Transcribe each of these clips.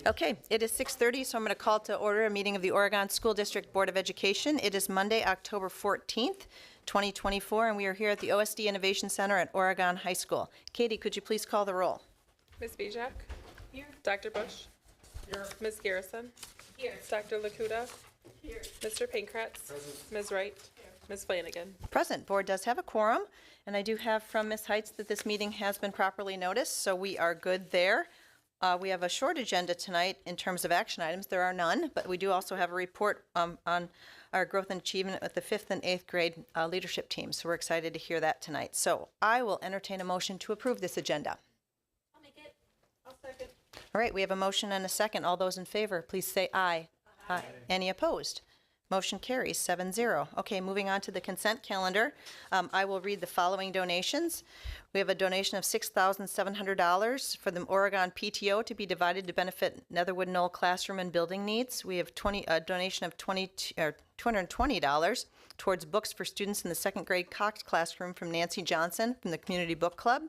Okay, it is 6:30, so I'm going to call to order a meeting of the Oregon School District Board of Education. It is Monday, October 14th, 2024, and we are here at the OSD Innovation Center at Oregon High School. Katie, could you please call the roll? Ms. Bijak? Here. Dr. Bush? Here. Ms. Garrison? Here. Dr. Lakuta? Here. Mr. Pankratz? Present. Ms. Wright? Here. Ms. Flanagan? Present. Board does have a quorum, and I do have from Ms. Heitz that this meeting has been properly noticed, so we are good there. We have a short agenda tonight in terms of action items. There are none, but we do also have a report on our growth and achievement with the 5th and 8th grade leadership team. So we're excited to hear that tonight. So I will entertain a motion to approve this agenda. I'll make it. I'll second. All right, we have a motion and a second. All those in favor, please say aye. Aye. Any opposed? Motion carries 7-0. Okay, moving on to the consent calendar. I will read the following donations. We have a donation of $6,700 for the Oregon PTO to be divided to benefit Netherwood Knoll classroom and building needs. We have a donation of $220 towards books for students in the 2nd grade Cox classroom from Nancy Johnson from the Community Book Club.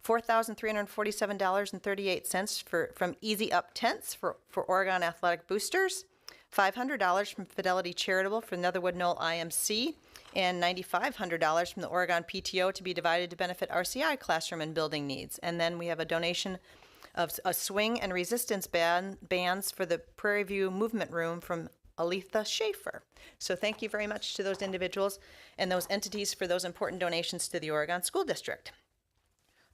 $4,347.38 from Easy Up Tents for Oregon Athletic Boosters. $500 from Fidelity Charitable for Netherwood Knoll IMC, and $9,500 from the Oregon PTO to be divided to benefit RCI classroom and building needs. And then we have a donation of a swing and resistance bands for the Prairie View Movement Room from Aletha Schaefer. So thank you very much to those individuals and those entities for those important donations to the Oregon School District.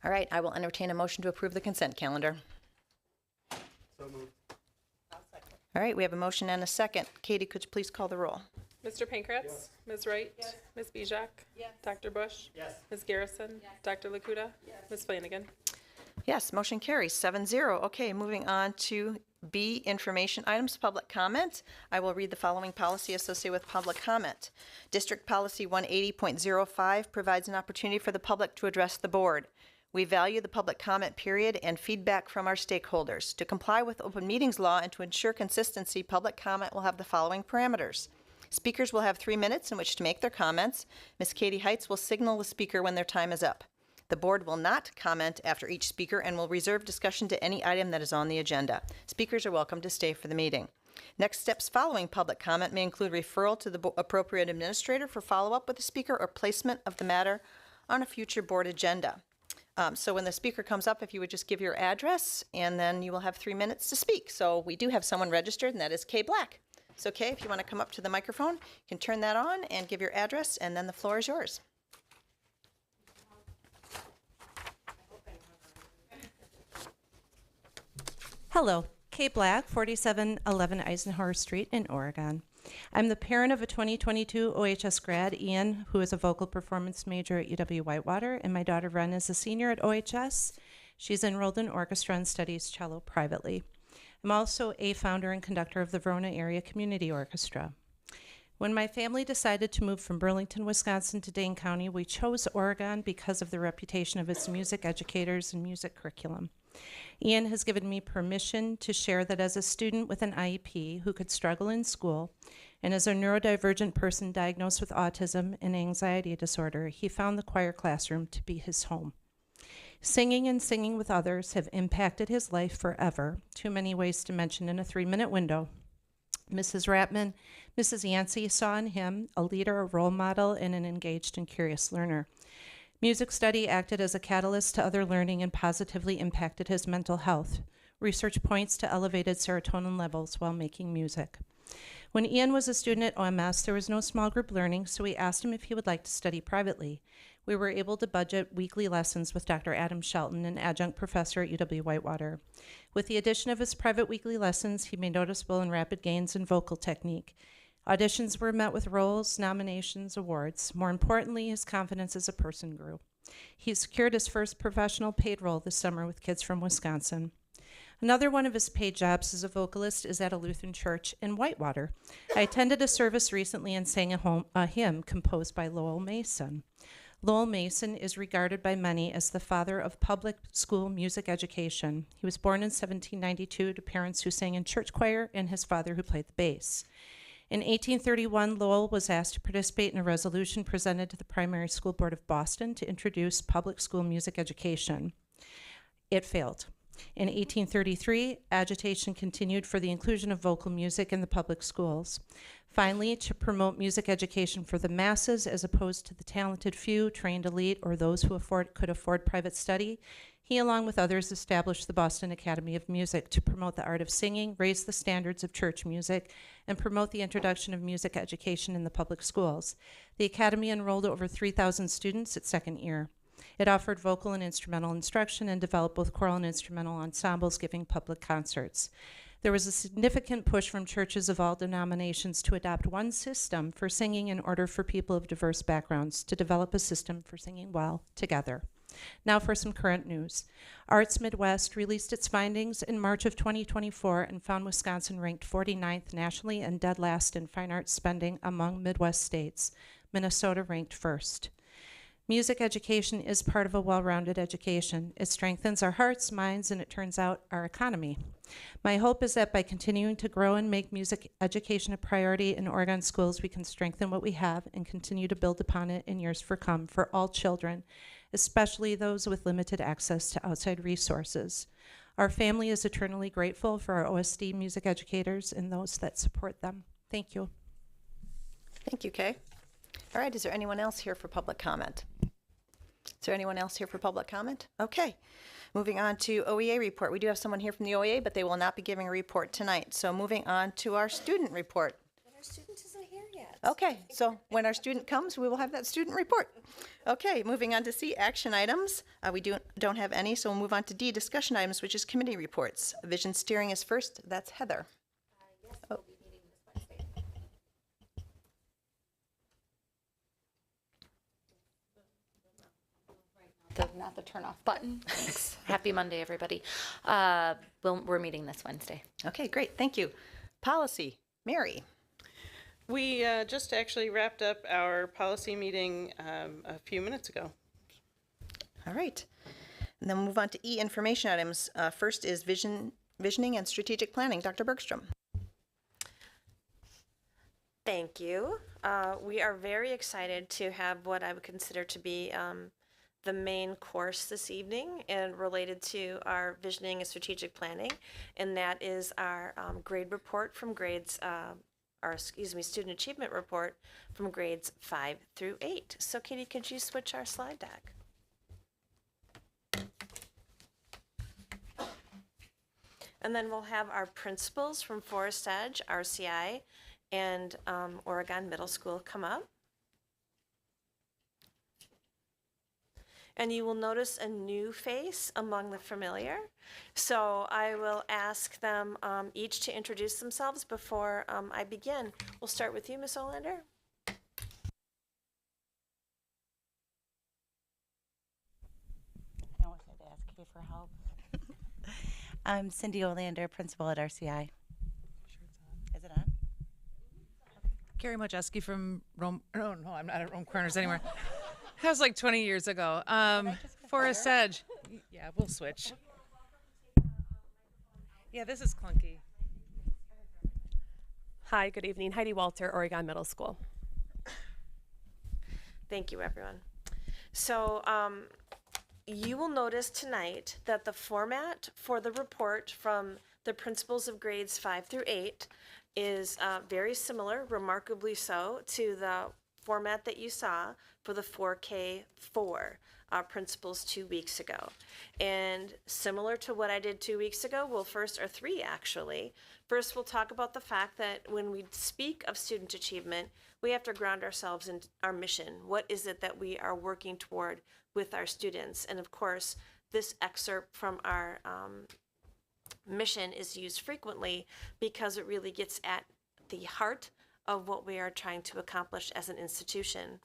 All right, I will entertain a motion to approve the consent calendar. So moved. All right, we have a motion and a second. Katie, could you please call the roll? Mr. Pankratz? Yes. Ms. Wright? Yes. Ms. Bijak? Yes. Dr. Bush? Yes. Ms. Garrison? Yes. Dr. Lakuta? Yes. Ms. Flanagan? Yes, motion carries 7-0. Okay, moving on to B, information items, public comment. I will read the following policy associated with public comment. District Policy 180.05 provides an opportunity for the public to address the board. We value the public comment period and feedback from our stakeholders. To comply with open meetings law and to ensure consistency, public comment will have the following parameters. Speakers will have 3 minutes in which to make their comments. Ms. Katie Heitz will signal the speaker when their time is up. The board will not comment after each speaker and will reserve discussion to any item that is on the agenda. Speakers are welcome to stay for the meeting. Next steps following public comment may include referral to the appropriate administrator for follow-up with the speaker or placement of the matter on a future board agenda. So when the speaker comes up, if you would just give your address, and then you will have 3 minutes to speak. So we do have someone registered, and that is Kay Black. So Kay, if you want to come up to the microphone, you can turn that on and give your address, and then the floor is yours. Hello, Kay Black, 4711 Eisenhower Street in Oregon. I'm the parent of a 2022 OHS grad, Ian, who is a vocal performance major at UW-Whitewater, and my daughter, Ren, is a senior at OHS. She's enrolled in orchestra and studies cello privately. I'm also a founder and conductor of the Verona Area Community Orchestra. When my family decided to move from Burlington, Wisconsin to Dane County, we chose Oregon because of the reputation of its music educators and music curriculum. Ian has given me permission to share that as a student with an IEP who could struggle in school, and as a neurodivergent person diagnosed with autism and anxiety disorder, he found the choir classroom to be his home. Singing and singing with others have impacted his life forever, too many ways to mention in a 3-minute window. Mrs. Ratman, Mrs. Yancey saw in him a leader, a role model, and an engaged and curious learner. Music study acted as a catalyst to other learning and positively impacted his mental health. Research points to elevated serotonin levels while making music. When Ian was a student at OMS, there was no small group learning, so we asked him if he would like to study privately. We were able to budget weekly lessons with Dr. Adam Shelton, an adjunct professor at UW-Whitewater. With the addition of his private weekly lessons, he made noticeable and rapid gains in vocal technique. Auditions were met with roles, nominations, awards. More importantly, his confidence as a person grew. He secured his first professional paid role this summer with Kids from Wisconsin. Another one of his paid jobs as a vocalist is at a Lutheran church in Whitewater. I attended a service recently and sang a hymn composed by Lowell Mason. Lowell Mason is regarded by many as the father of public school music education. He was born in 1792 to parents who sang in church choir and his father who played the bass. In 1831, Lowell was asked to participate in a resolution presented to the Primary School Board of Boston to introduce public school music education. It failed. In 1833, agitation continued for the inclusion of vocal music in the public schools. Finally, to promote music education for the masses as opposed to the talented few, trained elite, or those who could afford private study, he, along with others, established the Boston Academy of Music to promote the art of singing, raise the standards of church music, and promote the introduction of music education in the public schools. The Academy enrolled over 3,000 students its second year. It offered vocal and instrumental instruction and developed both choral and instrumental ensembles, giving public concerts. There was a significant push from churches of all denominations to adopt one system for singing in order for people of diverse backgrounds to develop a system for singing well together. Now for some current news. Arts Midwest released its findings in March of 2024 and found Wisconsin ranked 49th nationally and dead last in fine arts spending among Midwest states. Minnesota ranked first. Music education is part of a well-rounded education. It strengthens our hearts, minds, and it turns out our economy. My hope is that by continuing to grow and make music education a priority in Oregon schools, we can strengthen what we have and continue to build upon it in years to come for all children, especially those with limited access to outside resources. Our family is eternally grateful for our OSD music educators and those that support them. Thank you. Thank you, Kay. All right, is there anyone else here for public comment? Is there anyone else here for public comment? Okay. Moving on to OEA report. We do have someone here from the OEA, but they will not be giving a report tonight. So moving on to our student report. But our student isn't here yet. Okay, so when our student comes, we will have that student report. Okay, moving on to C, action items. We don't have any, so we'll move on to D, discussion items, which is committee reports. Vision steering is first. That's Heather. Yes, we'll be meeting this Wednesday. Not the turn off button. Thanks. Happy Monday, everybody. We're meeting this Wednesday. Okay, great. Thank you. Policy, Mary. We just actually wrapped up our policy meeting a few minutes ago. All right. And then we'll move on to E, information items. First is visioning and strategic planning. Dr. Bergstrom. Thank you. We are very excited to have what I would consider to be the main course this evening and related to our visioning and strategic planning, and that is our grade report from grades, student achievement report from grades 5 through 8. So Katie, could you switch our slide deck? And then we'll have our principals from Forest Edge, RCI, and Oregon Middle School come up. And you will notice a new face among the familiar. So I will ask them each to introduce themselves before I begin. We'll start with you, Ms. Olander. I always had to ask you for help. I'm Cindy Olander, principal at RCI. Is it on? Carrie Mojeski from Rome. Oh, no, I'm not at Rome Corners anymore. That was like 20 years ago. Forest Edge. Yeah, we'll switch. Yeah, this is clunky. Hi, good evening. Heidi Walter, Oregon Middle School. Thank you, everyone. So you will notice tonight that the format for the report from the principals of grades 5 through 8 is very similar, remarkably so, to the format that you saw for the 4K4 principals 2 weeks ago. And similar to what I did 2 weeks ago, well, first, or 3 actually. First, we'll talk about the fact that when we speak of student achievement, we have to ground ourselves in our mission. What is it that we are working toward with our students? And of course, this excerpt from our mission is used frequently because it really gets at the heart of what we are trying to accomplish as an institution.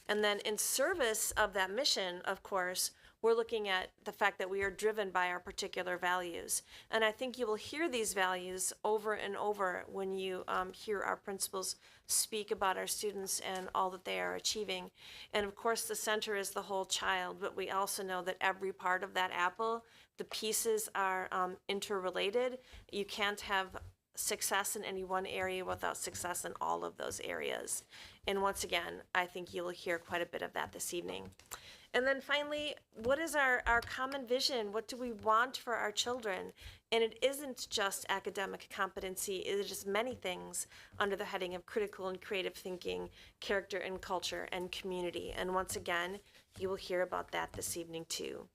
And then in service of that mission, of course, we're looking at the fact that we are driven by our particular values. And I think you will hear these values over and over when you hear our principals speak about our students and all that they are achieving. And of course, the center is the whole child, but we also know that every part of that apple, the pieces are interrelated. You can't have success in any one area without success in all of those areas. And once again, I think you will hear quite a bit of that this evening. And then finally, what is our common vision? What do we want for our children? And it isn't just academic competency, it is just many things under the heading of critical and creative thinking, character and culture, and community. And once again, you will hear about that this evening too.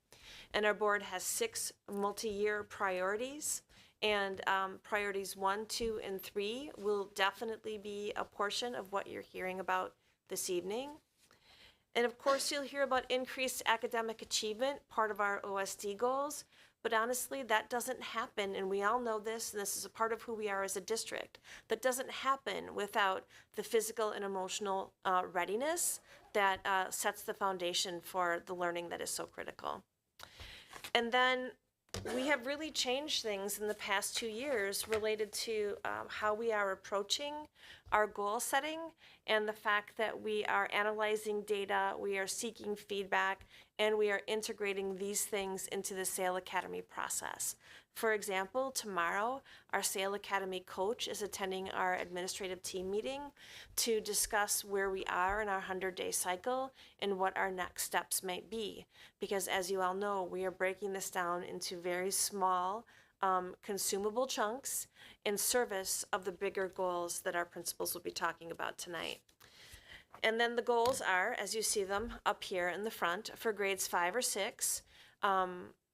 And our board has 6 multi-year priorities. And priorities 1, 2, and 3 will definitely be a portion of what you're hearing about this evening. And of course, you'll hear about increased academic achievement, part of our OSD goals. But honestly, that doesn't happen, and we all know this, and this is a part of who we are as a district. That doesn't happen without the physical and emotional readiness that sets the foundation for the learning that is so critical. And then we have really changed things in the past 2 years related to how we are approaching our goal setting and the fact that we are analyzing data, we are seeking feedback, and we are integrating these things into the SAIL Academy process. For example, tomorrow, our SAIL Academy coach is attending our administrative team meeting to discuss where we are in our 100-day cycle and what our next steps might be. Because as you all know, we are breaking this down into very small, consumable chunks in service of the bigger goals that our principals will be talking about tonight. And then the goals are, as you see them up here in the front, for grades 5 or 6,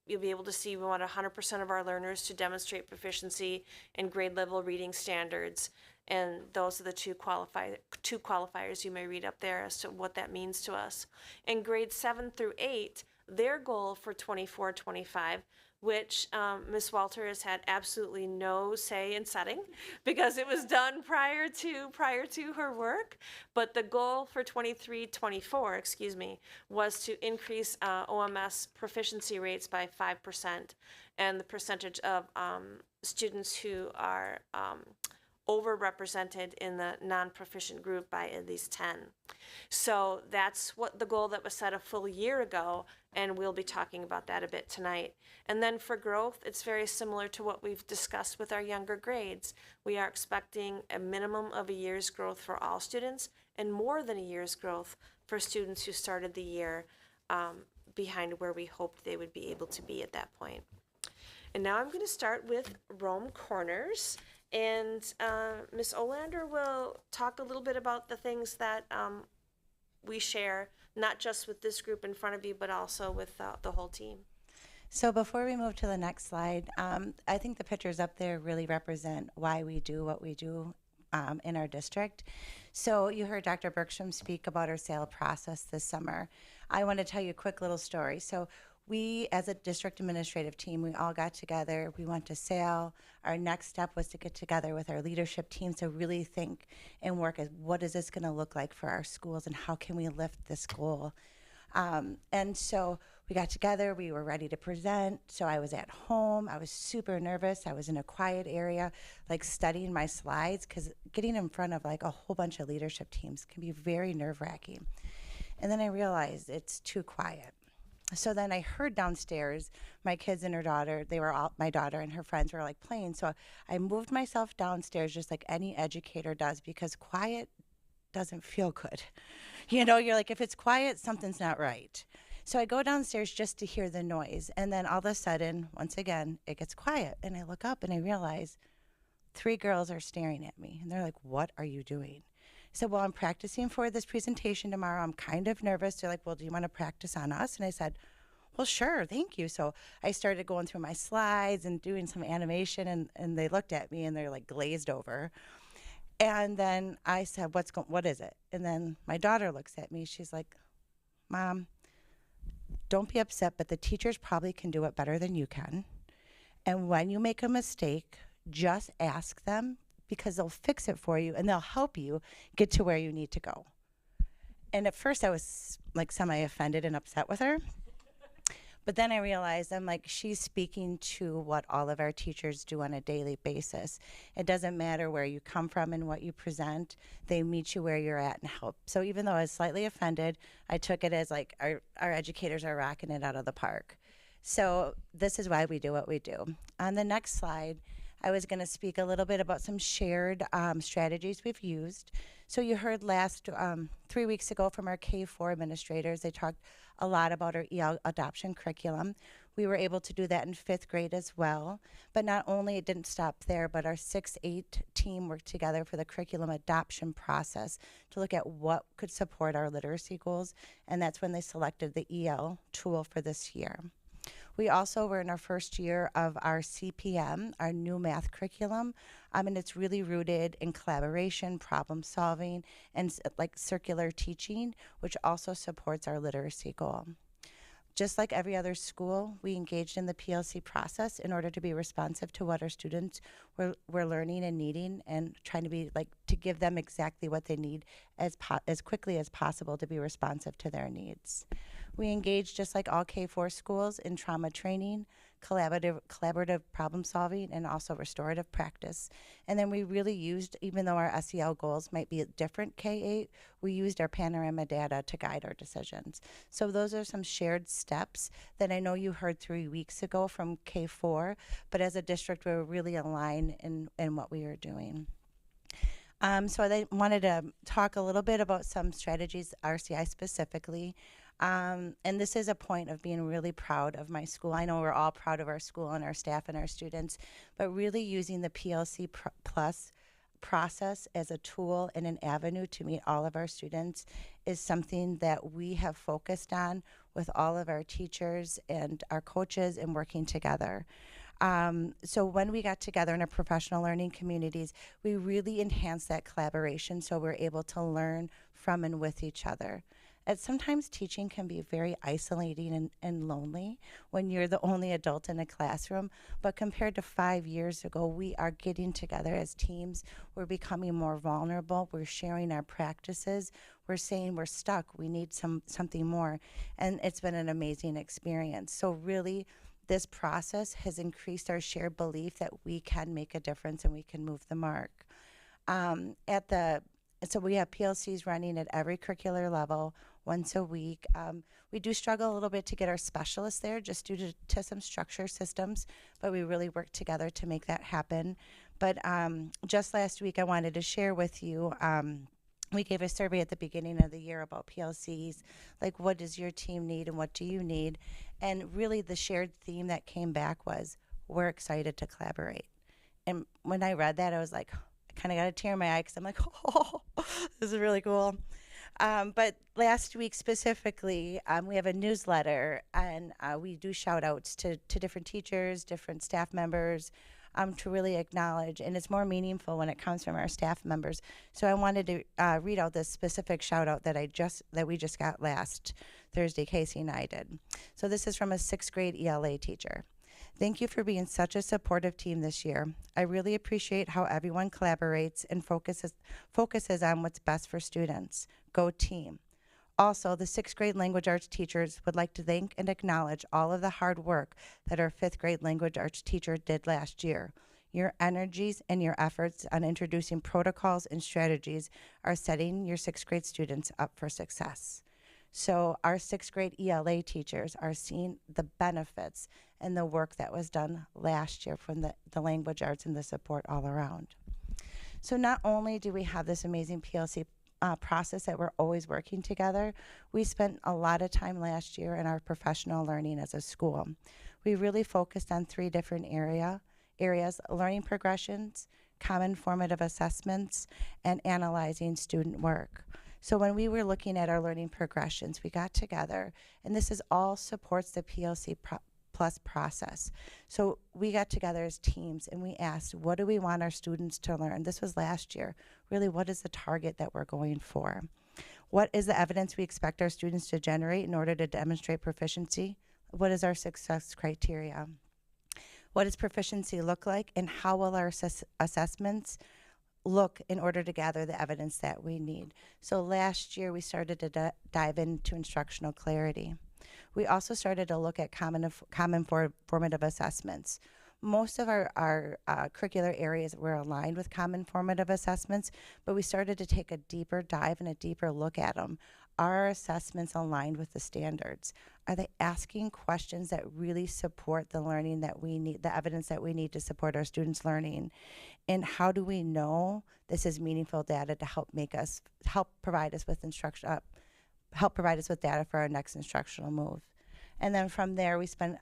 you'll be able to see we want 100% of our learners to demonstrate proficiency in grade level reading standards. And those are the two qualifiers you may read up there as to what that means to us. In grades 7 through 8, their goal for 24-25, which Ms. Walter has had absolutely no say in setting because it was done prior to her work. But the goal for 23-24, was to increase OMS proficiency rates by 5% and the percentage of students who are overrepresented in the non-proficient group by at least 10. So that's what the goal that was set a full year ago, and we'll be talking about that a bit tonight. And then for growth, it's very similar to what we've discussed with our younger grades. We are expecting a minimum of a year's growth for all students and more than a year's growth for students who started the year behind where we hoped they would be able to be at that point. And now I'm going to start with Rome Corners. And Ms. Olander will talk a little bit about the things that we share, not just with this group in front of you, but also with the whole team. So before we move to the next slide, I think the pictures up there really represent why we do what we do in our district. So you heard Dr. Bergstrom speak about our SAIL process this summer. I want to tell you a quick little story. So we, as a district administrative team, we all got together. We went to SAIL. Our next step was to get together with our leadership team to really think and work at what is this going to look like for our schools and how can we lift this goal. And so we got together. We were ready to present. So I was at home. I was super nervous. I was in a quiet area, like studying my slides, because getting in front of like a whole bunch of leadership teams can be very nerve-wracking. And then I realized it's too quiet. So then I heard downstairs my kids and her daughter, my daughter and her friends were like playing. So I moved myself downstairs just like any educator does, because quiet doesn't feel good. You know, you're like, if it's quiet, something's not right. So I go downstairs just to hear the noise. And then all of a sudden, once again, it gets quiet. And I look up and I realize 3 girls are staring at me. And they're like, what are you doing? I said, well, I'm practicing for this presentation tomorrow. I'm kind of nervous. They're like, well, do you want to practice on us? And I said, well, sure, thank you. So I started going through my slides and doing some animation, and they looked at me and they're like glazed over. And then I said, what is it? And then my daughter looks at me. She's like, Mom, don't be upset, but the teachers probably can do it better than you can. And when you make a mistake, just ask them because they'll fix it for you and they'll help you get to where you need to go. And at first I was like semi-offended and upset with her. But then I realized I'm like, she's speaking to what all of our teachers do on a daily basis. It doesn't matter where you come from and what you present, they meet you where you're at and help. So even though I was slightly offended, I took it as like our educators are rocking it out of the park. So this is why we do what we do. On the next slide, I was going to speak a little bit about some shared strategies we've used. So you heard 3 weeks ago from our K-4 administrators, they talked a lot about our EL adoption curriculum. We were able to do that in 5th grade as well. But not only it didn't stop there, but our 6-8 team worked together for the curriculum adoption process to look at what could support our literacy goals. And that's when they selected the EL tool for this year. We also were in our first year of our CPM, our new math curriculum, and it's really rooted in collaboration, problem solving, and like circular teaching, which also supports our literacy goal. Just like every other school, we engaged in the PLC process in order to be responsive to what our students were learning and needing, and trying to be to give them exactly what they need as quickly as possible to be responsive to their needs. We engaged, just like all K-4 schools, in trauma training, collaborative problem solving, and also restorative practice. And then we really used, even though our SEL goals might be different K-8, we used our panorama data to guide our decisions. So those are some shared steps that I know you heard 3 weeks ago from K-4, but as a district, we were really aligned in what we were doing. So I wanted to talk a little bit about some strategies, RCI specifically. And this is a point of being really proud of my school. I know we're all proud of our school and our staff and our students, but really using the PLC Plus process as a tool and an avenue to meet all of our students is something that we have focused on with all of our teachers and our coaches and working together. So when we got together in our professional learning communities, we really enhanced that collaboration so we're able to learn from and with each other. And sometimes teaching can be very isolating and lonely when you're the only adult in a classroom, but compared to 5 years ago, we are getting together as teams. We're becoming more vulnerable. We're sharing our practices. We're saying we're stuck. We need something more. And it's been an amazing experience. So really, this process has increased our shared belief that we can make a difference and we can move the mark. So we have PLCs running at every curricular level once a week. We do struggle a little bit to get our specialists there just due to some structure systems, but we really work together to make that happen. But just last week, I wanted to share with you, we gave a survey at the beginning of the year about PLCs, like what does your team need and what do you need? And really the shared theme that came back was, we're excited to collaborate. And when I read that, I was like, I kind of got a tear in my eye because I'm like, oh, this is really cool. But last week specifically, we have a newsletter, and we do shout outs to different teachers, different staff members, to really acknowledge, and it's more meaningful when it comes from our staff members. So I wanted to read out this specific shout out that we just got last Thursday, Casey and I did. So this is from a 6th grade ELA teacher. Thank you for being such a supportive team this year. I really appreciate how everyone collaborates and focuses on what's best for students. Go team. Also, the 6th grade language arts teachers would like to thank and acknowledge all of the hard work that our 5th grade language arts teacher did last year. Your energies and your efforts on introducing protocols and strategies are setting your 6th grade students up for success. So our 6th grade ELA teachers are seeing the benefits and the work that was done last year from the language arts and the support all around. So not only do we have this amazing PLC process that we're always working together, we spent a lot of time last year in our professional learning as a school. We really focused on 3 different areas: learning progressions, common formative assessments, and analyzing student work. So when we were looking at our learning progressions, we got together, and this is all supports the PLC plus process. So we got together as teams and we asked, what do we want our students to learn? This was last year. Really, what is the target that we're going for? What is the evidence we expect our students to generate in order to demonstrate proficiency? What is our success criteria? What does proficiency look like, and how will our assessments look in order to gather the evidence that we need? So last year we started to dive into instructional clarity. We also started to look at common formative assessments. Most of our curricular areas were aligned with common formative assessments, but we started to take a deeper dive and a deeper look at them. Are our assessments aligned with the standards? Are they asking questions that really support the learning that we need, the evidence that we need to support our students' learning? And how do we know this is meaningful data to help provide us with data for our next instructional move? And then from there, we spent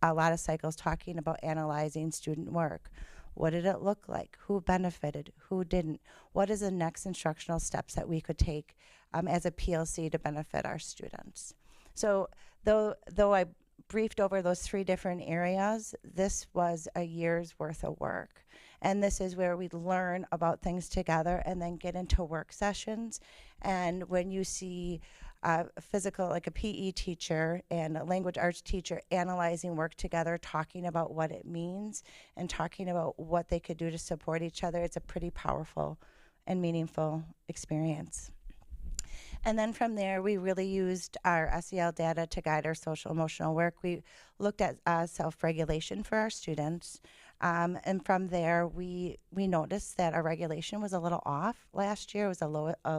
a lot of cycles talking about analyzing student work. What did it look like? Who benefited? Who didn't? What is the next instructional steps that we could take as a PLC to benefit our students? So though I briefed over those 3 different areas, this was a year's worth of work. And this is where we learn about things together and then get into work sessions. And when you see like a PE teacher and a language arts teacher analyzing work together, talking about what it means and talking about what they could do to support each other, it's a pretty powerful and meaningful experience. And then from there, we really used our SEL data to guide our social emotional work. We looked at self-regulation for our students. And from there, we noticed that our regulation was a little off last year. It was a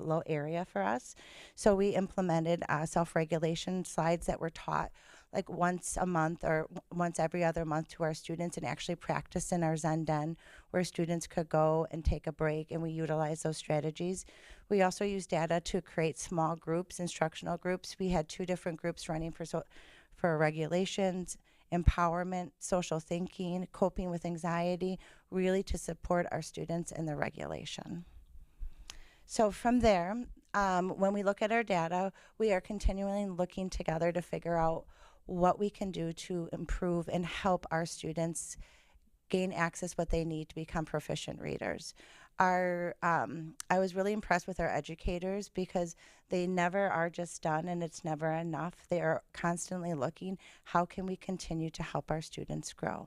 low area for us. So we implemented self-regulation slides that were taught like once a month or once every other month to our students, and actually practice in our Zen Den where students could go and take a break, and we utilize those strategies. We also use data to create small groups, instructional groups. We had 2 different groups running for regulations, empowerment, social thinking, coping with anxiety, really to support our students in the regulation. So from there, when we look at our data, we are continually looking together to figure out what we can do to improve and help our students gain access what they need to become proficient readers. I was really impressed with our educators because they never are just done and it's never enough. They are constantly looking, how can we continue to help our students grow?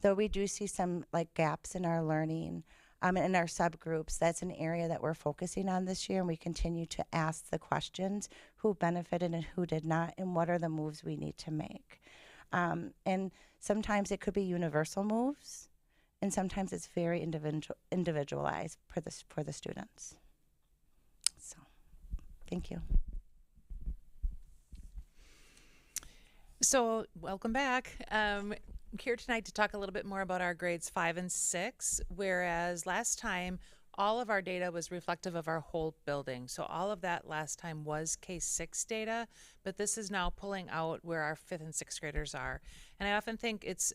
Though we do see some gaps in our learning, in our subgroups, that's an area that we're focusing on this year, and we continue to ask the questions, who benefited and who did not, and what are the moves we need to make. And sometimes it could be universal moves, and sometimes it's very individualized for the students. So, thank you. So, welcome back. I'm here tonight to talk a little bit more about our grades 5 and 6, whereas last time all of our data was reflective of our whole building. So all of that last time was K-6 data, but this is now pulling out where our 5th and 6th graders are. And I often think it's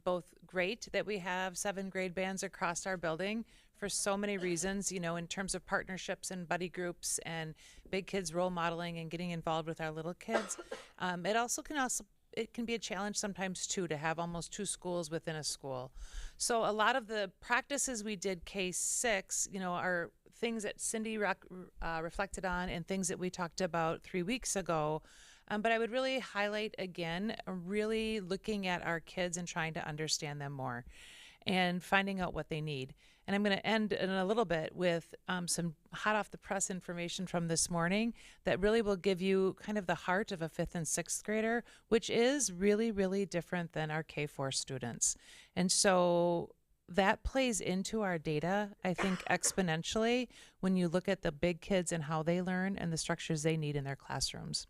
both great that we have 7 grade bands across our building for so many reasons, you know, in terms of partnerships and buddy groups and big kids role modeling and getting involved with our little kids. It can be a challenge sometimes too to have almost 2 schools within a school. So a lot of the practices we did K-6, you know, are things that Cindy reflected on and things that we talked about 3 weeks ago. But I would really highlight again, really looking at our kids and trying to understand them more and finding out what they need. And I'm going to end in a little bit with some hot off the press information from this morning that really will give you kind of the heart of a 5th and 6th grader, which is really, really different than our K-4 students. And so that plays into our data, I think, exponentially when you look at the big kids and how they learn and the structures they need in their classrooms.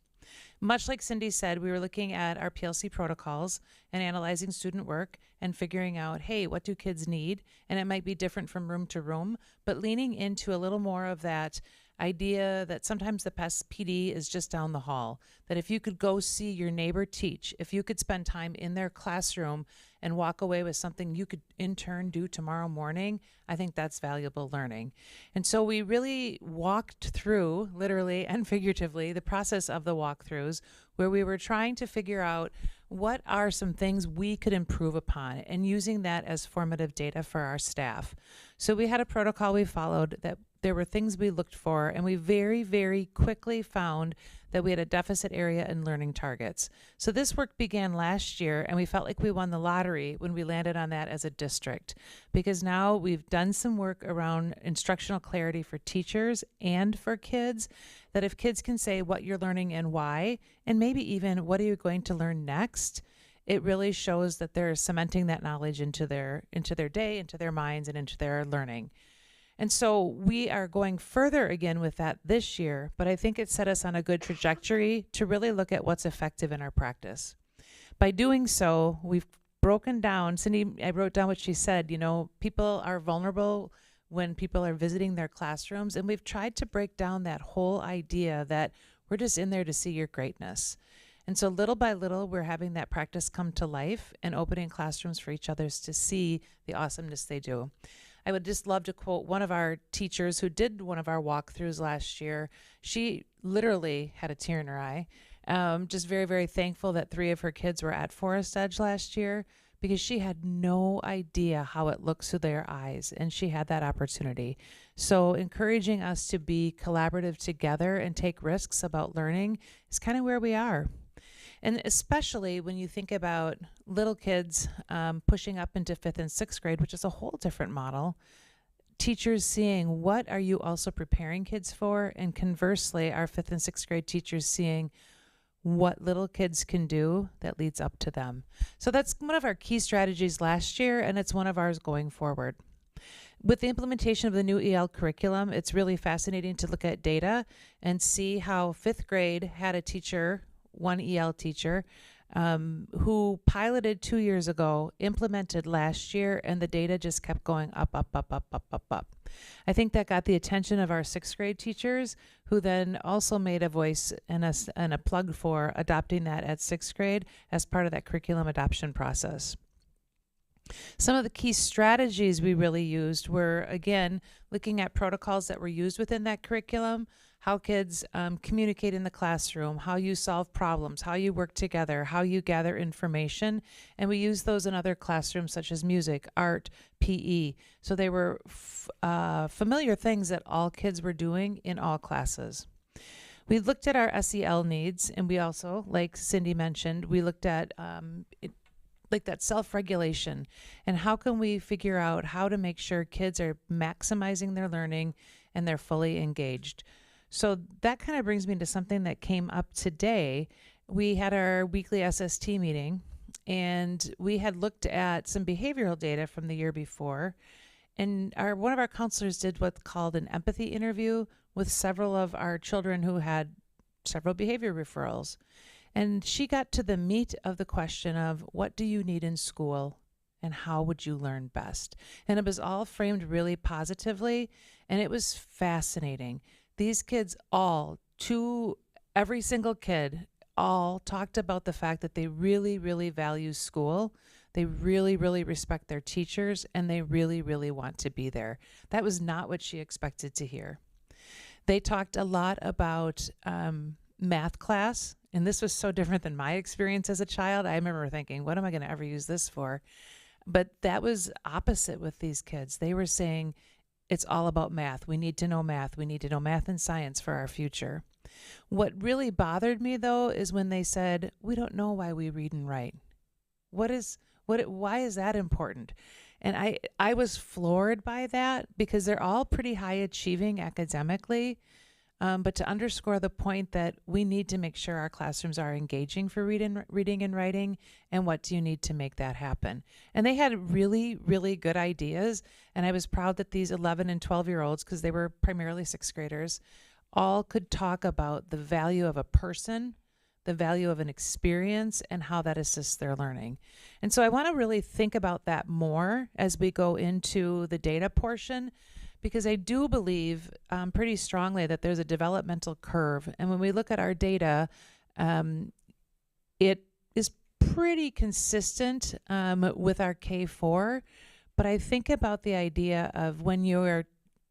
Much like Cindy said, we were looking at our PLC protocols and analyzing student work and figuring out, hey, what do kids need? And it might be different from room to room, but leaning into a little more of that idea that sometimes the best PD is just down the hall, that if you could go see your neighbor teach, if you could spend time in their classroom and walk away with something you could in turn do tomorrow morning, I think that's valuable learning. And so we really walked through, literally and figuratively, the process of the walkthroughs where we were trying to figure out what are some things we could improve upon and using that as formative data for our staff. So we had a protocol we followed that there were things we looked for, and we very, very quickly found that we had a deficit area in learning targets. So this work began last year, and we felt like we won the lottery when we landed on that as a district, because now we've done some work around instructional clarity for teachers and for kids, that if kids can say what you're learning and why, and maybe even what are you going to learn next, it really shows that they're cementing that knowledge into their day, into their minds, and into their learning. And so we are going further again with that this year, but I think it set us on a good trajectory to really look at what's effective in our practice. By doing so, we've broken down, Cindy, I wrote down what she said, people are vulnerable when people are visiting their classrooms, and we've tried to break down that whole idea that we're just in there to see your greatness. And so little by little, we're having that practice come to life and opening classrooms for each other to see the awesomeness they do. I would just love to quote one of our teachers who did one of our walkthroughs last year. She literally had a tear in her eye. Just very, very thankful that 3 of her kids were at Forest Edge last year because she had no idea how it looks through their eyes, and she had that opportunity. So encouraging us to be collaborative together and take risks about learning is kind of where we are. And especially when you think about little kids pushing up into 5th and 6th grade, which is a whole different model, teachers seeing what are you also preparing kids for, and conversely, our 5th and 6th grade teachers seeing what little kids can do that leads up to them. So that's one of our key strategies last year, and it's one of ours going forward. With the implementation of the new EL curriculum, it's really fascinating to look at data and see how 5th grade had a teacher, one EL teacher, who piloted 2 years ago, implemented last year, and the data just kept going up, up, up, up, up, up, up. I think that got the attention of our 6th grade teachers, who then also made a voice and a plug for adopting that at 6th grade as part of that curriculum adoption process. Some of the key strategies we really used were, again, looking at protocols that were used within that curriculum, how kids communicate in the classroom, how you solve problems, how you work together, how you gather information. And we use those in other classrooms such as music, art, PE. So they were familiar things that all kids were doing in all classes. We looked at our SEL needs, and we also, like Cindy mentioned, we looked at like that self-regulation, and how can we figure out how to make sure kids are maximizing their learning and they're fully engaged. So that kind of brings me to something that came up today. We had our weekly SST meeting, and we had looked at some behavioral data from the year before, and one of our counselors did what's called an empathy interview with several of our children who had several behavior referrals. And she got to the meat of the question of what do you need in school and how would you learn best? And it was all framed really positively, and it was fascinating. These kids every single kid, all talked about the fact that they really, really value school. They really, really respect their teachers, and they really, really want to be there. That was not what she expected to hear. They talked a lot about math class, and this was so different than my experience as a child. I remember thinking, what am I going to ever use this for? But that was opposite with these kids. They were saying, it's all about math. We need to know math. We need to know math and science for our future. What really bothered me, though, is when they said, we don't know why we read and write. Why is that important? And I was floored by that, because they're all pretty high achieving academically. But to underscore the point that we need to make sure our classrooms are engaging for reading and writing, and what do you need to make that happen? And they had really, really good ideas, and I was proud that these 11 and 12-year-olds, because they were primarily 6th graders, all could talk about the value of a person, the value of an experience, and how that assists their learning. And so I want to really think about that more as we go into the data portion, because I do believe pretty strongly that there's a developmental curve. And when we look at our data, it is pretty consistent with our K4. But I think about the idea of when you're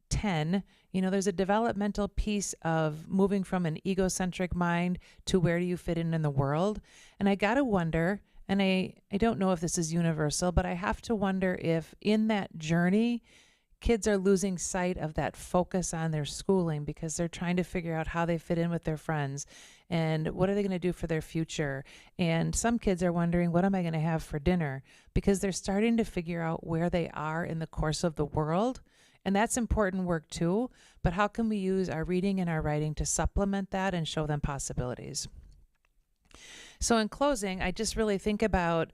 10, there's a developmental piece of moving from an egocentric mind to where do you fit in the world. And I got to wonder, and I don't know if this is universal, but I have to wonder if in that journey, kids are losing sight of that focus on their schooling because they're trying to figure out how they fit in with their friends and what are they going to do for their future. And some kids are wondering, what am I going to have for dinner? Because they're starting to figure out where they are in the course of the world. And that's important work too, but how can we use our reading and our writing to supplement that and show them possibilities? So in closing, I just really think about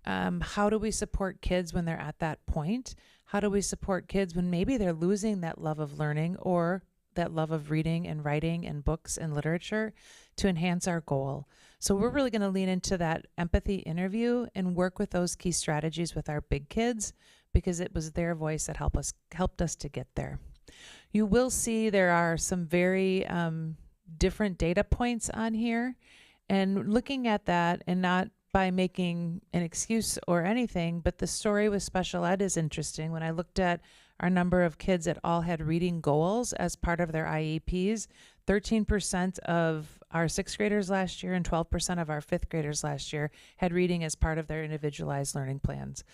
how do we support kids when they're at that point? How do we support kids when maybe they're losing that love of learning or that love of reading and writing and books and literature to enhance our goal? So we're really going to lean into that empathy interview and work with those key strategies with our big kids, because it was their voice that helped us to get there. You will see there are some very different data points on here, and looking at that, and not by making an excuse or anything, but the story with special ed is interesting. When I looked at our number of kids that all had reading goals as part of their IEPs, 13% of our 6th graders last year and 12% of our 5th graders last year had reading as part of their individualized learning plans.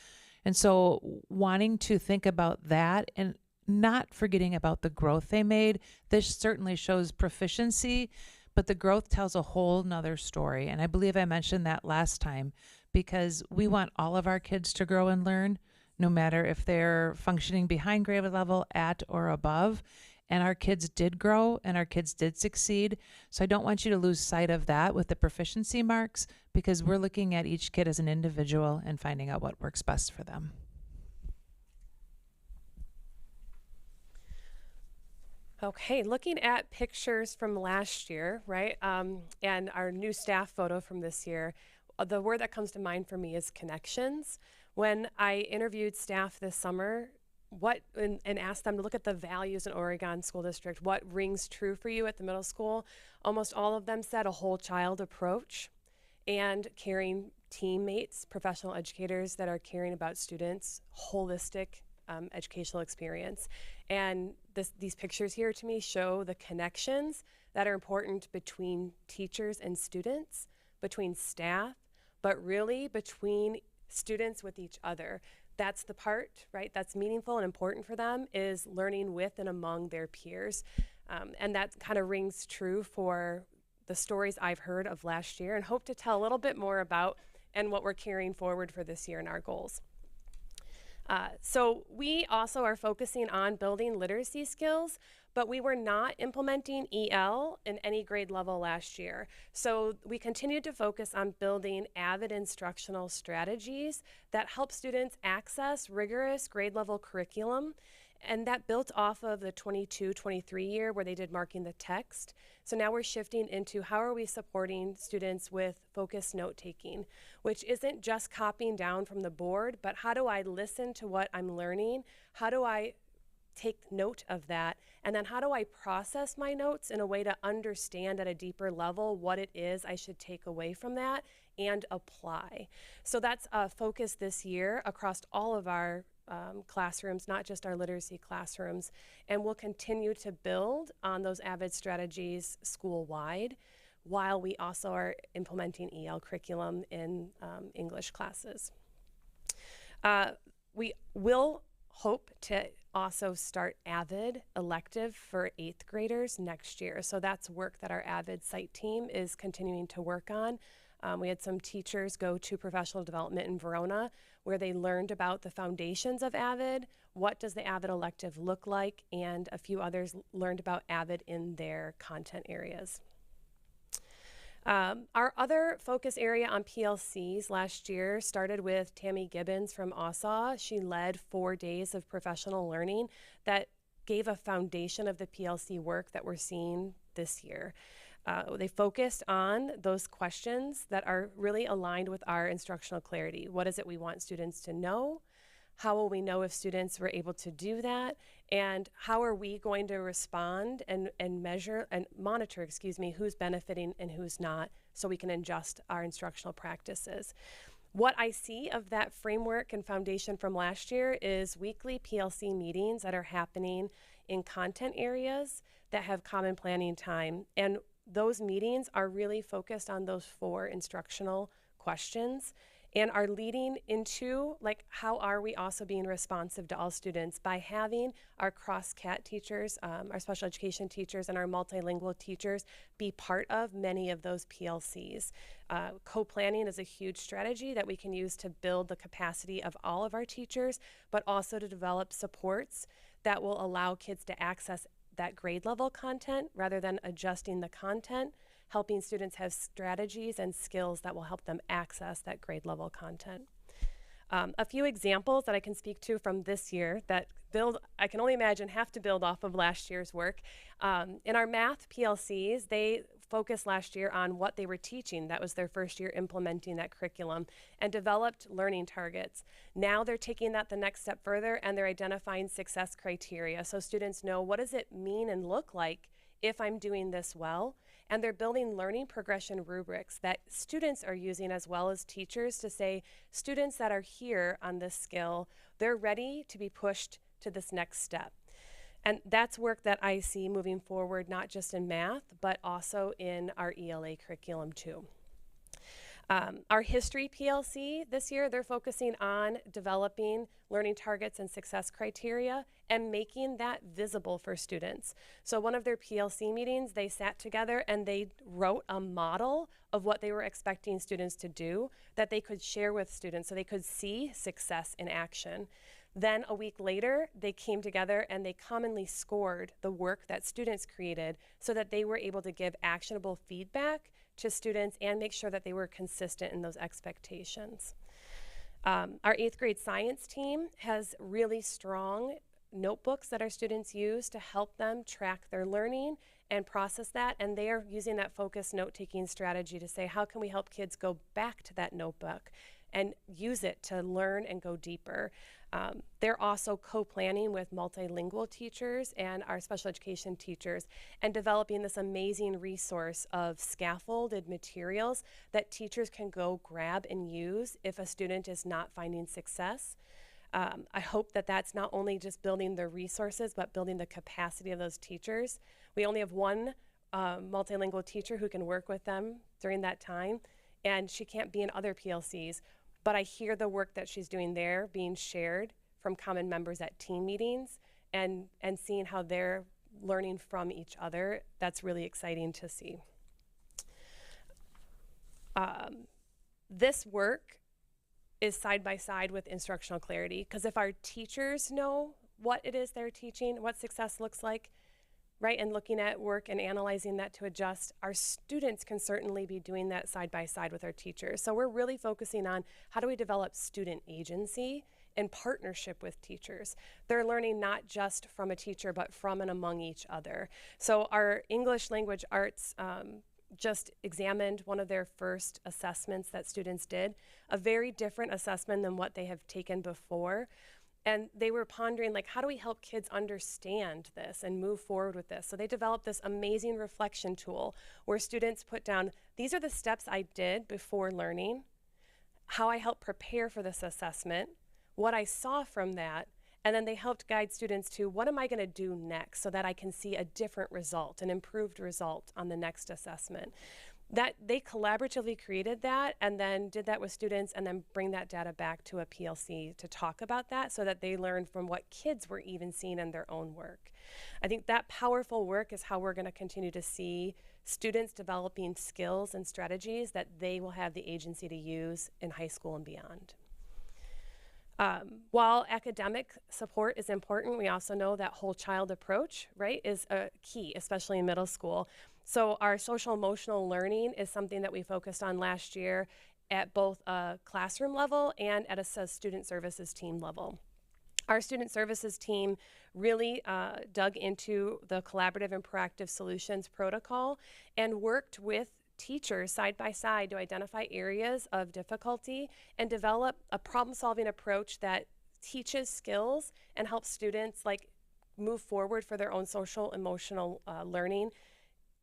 And so wanting to think about that and not forgetting about the growth they made, this certainly shows proficiency, but the growth tells a whole nother story. And I believe I mentioned that last time, because we want all of our kids to grow and learn, no matter if they're functioning behind grade level, at, or above. And our kids did grow and our kids did succeed. So I don't want you to lose sight of that with the proficiency marks, because we're looking at each kid as an individual and finding out what works best for them. Okay, looking at pictures from last year, right, and our new staff photo from this year, the word that comes to mind for me is connections. When I interviewed staff this summer, and asked them to look at the values in Oregon School District, what rings true for you at the middle school, almost all of them said a whole child approach and caring teammates, professional educators that are caring about students, holistic educational experience. And these pictures here to me show the connections that are important between teachers and students, between staff, but really between students with each other. That's the part, right, that's meaningful and important for them, is learning with and among their peers. And that kind of rings true for the stories I've heard of last year, and hope to tell a little bit more about and what we're carrying forward for this year in our goals. So we also are focusing on building literacy skills, but we were not implementing EL in any grade level last year. So we continued to focus on building AVID instructional strategies that help students access rigorous grade level curriculum. And that built off of the 22-23 year where they did marking the text. So now we're shifting into how are we supporting students with focused note taking, which isn't just copying down from the board, but how do I listen to what I'm learning? How do I take note of that? And then how do I process my notes in a way to understand at a deeper level what it is I should take away from that and apply? So that's a focus this year across all of our classrooms, not just our literacy classrooms, and we'll continue to build on those AVID strategies school-wide while we also are implementing EL curriculum in English classes. We will hope to also start AVID elective for 8th graders next year. So that's work that our AVID site team is continuing to work on. We had some teachers go to professional development in Verona where they learned about the foundations of AVID, what does the AVID elective look like, and a few others learned about AVID in their content areas. Our other focus area on PLCs last year started with Tammy Gibbons from OSAW. She led 4 days of professional learning that gave a foundation of the PLC work that we're seeing this year. They focused on those questions that are really aligned with our instructional clarity. What is it we want students to know? How will we know if students were able to do that? And how are we going to respond and measure and monitor, who's benefiting and who's not, so we can adjust our instructional practices. What I see of that framework and foundation from last year is weekly PLC meetings that are happening in content areas that have common planning time. And those meetings are really focused on those 4 instructional questions and are leading into, like, how are we also being responsive to all students by having our cross-CAT teachers, our special education teachers, and our multilingual teachers be part of many of those PLCs. Co-planning is a huge strategy that we can use to build the capacity of all of our teachers, but also to develop supports that will allow kids to access that grade level content rather than adjusting the content, helping students have strategies and skills that will help them access that grade level content. A few examples that I can speak to from this year that I can only imagine, have to build off of last year's work. In our math PLCs, they focused last year on what they were teaching. That was their first year implementing that curriculum, and developed learning targets. Now they're taking that the next step further, and they're identifying success criteria. So students know, what does it mean and look like if I'm doing this well? And they're building learning progression rubrics that students are using as well as teachers to say, students that are here on this skill, they're ready to be pushed to this next step. And that's work that I see moving forward, not just in math, but also in our ELA curriculum too. Our history PLC this year, they're focusing on developing learning targets and success criteria and making that visible for students. So one of their PLC meetings, they sat together and they wrote a model of what they were expecting students to do that they could share with students so they could see success in action. Then a week later, they came together and they commonly scored the work that students created so that they were able to give actionable feedback to students and make sure that they were consistent in those expectations. Our 8th grade science team has really strong notebooks that our students use to help them track their learning and process that, and they are using that focused note-taking strategy to say, how can we help kids go back to that notebook and use it to learn and go deeper. They're also co-planning with multilingual teachers and our special education teachers and developing this amazing resource of scaffolded materials that teachers can go grab and use if a student is not finding success. I hope that that's not only just building the resources, but building the capacity of those teachers. We only have one multilingual teacher who can work with them during that time, and she can't be in other PLCs. But I hear the work that she's doing there being shared from common members at team meetings and seeing how they're learning from each other. That's really exciting to see. This work is side by side with instructional clarity, because if our teachers know what it is they're teaching, what success looks like, right, and looking at work and analyzing that to adjust, our students can certainly be doing that side by side with our teachers. So we're really focusing on how do we develop student agency in partnership with teachers. They're learning not just from a teacher, but from and among each other. So our English language arts just examined one of their first assessments that students did, a very different assessment than what they have taken before. And they were pondering, like, how do we help kids understand this and move forward with this? So they developed this amazing reflection tool where students put down, these are the steps I did before learning, how I helped prepare for this assessment, what I saw from that, and then they helped guide students to what am I going to do next so that I can see a different result, an improved result on the next assessment. That they collaboratively created that and then did that with students and then bring that data back to a PLC to talk about that so that they learned from what kids were even seeing in their own work. I think that powerful work is how we're going to continue to see students developing skills and strategies that they will have the agency to use in high school and beyond. While academic support is important, we also know that whole child approach, right, is a key, especially in middle school. So our social emotional learning is something that we focused on last year at both a classroom level and at a student services team level. Our student services team really dug into the collaborative and proactive solutions protocol and worked with teachers side by side to identify areas of difficulty and develop a problem-solving approach that teaches skills and helps students, like, move forward for their own social emotional learning,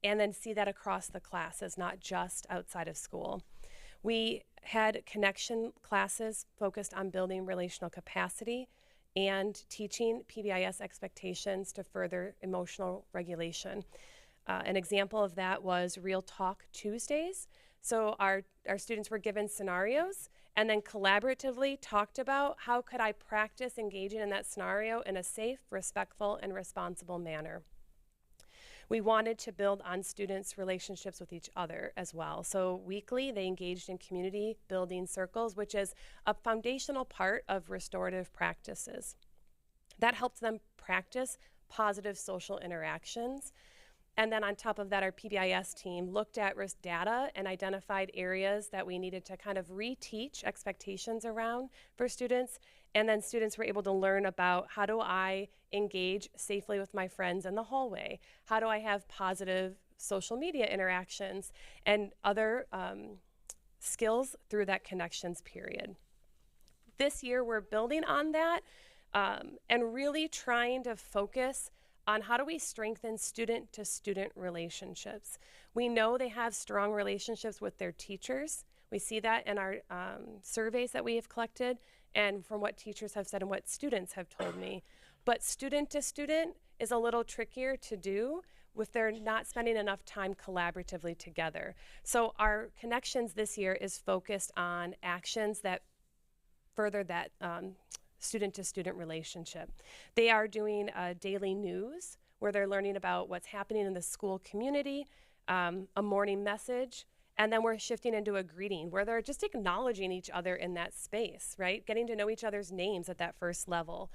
and then see that across the classes, not just outside of school. We had connection classes focused on building relational capacity and teaching PBIS expectations to further emotional regulation. An example of that was Real Talk Tuesdays. So our students were given scenarios and then collaboratively talked about how could I practice engaging in that scenario in a safe, respectful, and responsible manner. We wanted to build on students' relationships with each other as well. So weekly, they engaged in community building circles, which is a foundational part of restorative practices. That helped them practice positive social interactions. And then on top of that, our PBIS team looked at risk data and identified areas that we needed to kind of reteach expectations around for students. And then students were able to learn about how do I engage safely with my friends in the hallway? How do I have positive social media interactions and other skills through that connections period? This year, we're building on that and really trying to focus on how do we strengthen student-to-student relationships. We know they have strong relationships with their teachers. We see that in our surveys that we have collected and from what teachers have said and what students have told me. But student-to-student is a little trickier to do if they're not spending enough time collaboratively together. So our connections this year is focused on actions that further that student-to-student relationship. They are doing daily news where they're learning about what's happening in the school community, a morning message, and then we're shifting into a greeting where they're just acknowledging each other in that space, right? Getting to know each other's names at that first level.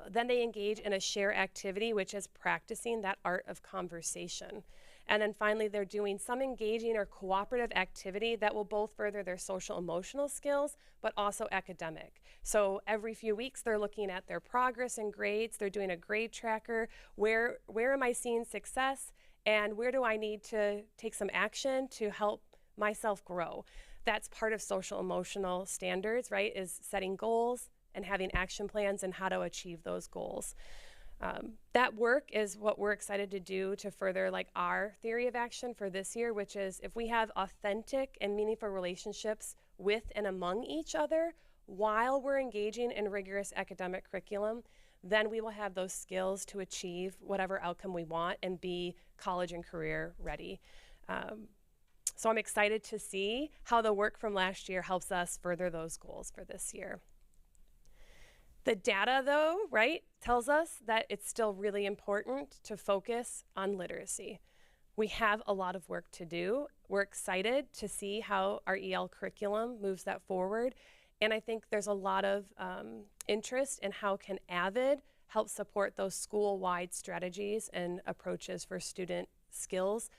Then they engage in a share activity, which is practicing that art of conversation. And then finally, they're doing some engaging or cooperative activity that will both further their social emotional skills, but also academic. So every few weeks, they're looking at their progress and grades. They're doing a grade tracker. Where am I seeing success? And where do I need to take some action to help myself grow? That's part of social emotional standards, right? Is setting goals and having action plans and how to achieve those goals. That work is what we're excited to do to further like our theory of action for this year, which is if we have authentic and meaningful relationships with and among each other while we're engaging in rigorous academic curriculum, then we will have those skills to achieve whatever outcome we want and be college and career ready. So I'm excited to see how the work from last year helps us further those goals for this year. The data, though, right, tells us that it's still really important to focus on literacy. We have a lot of work to do. We're excited to see how our EL curriculum moves that forward. And I think there's a lot of interest in how can AVID help support those school-wide strategies and approaches for student skills,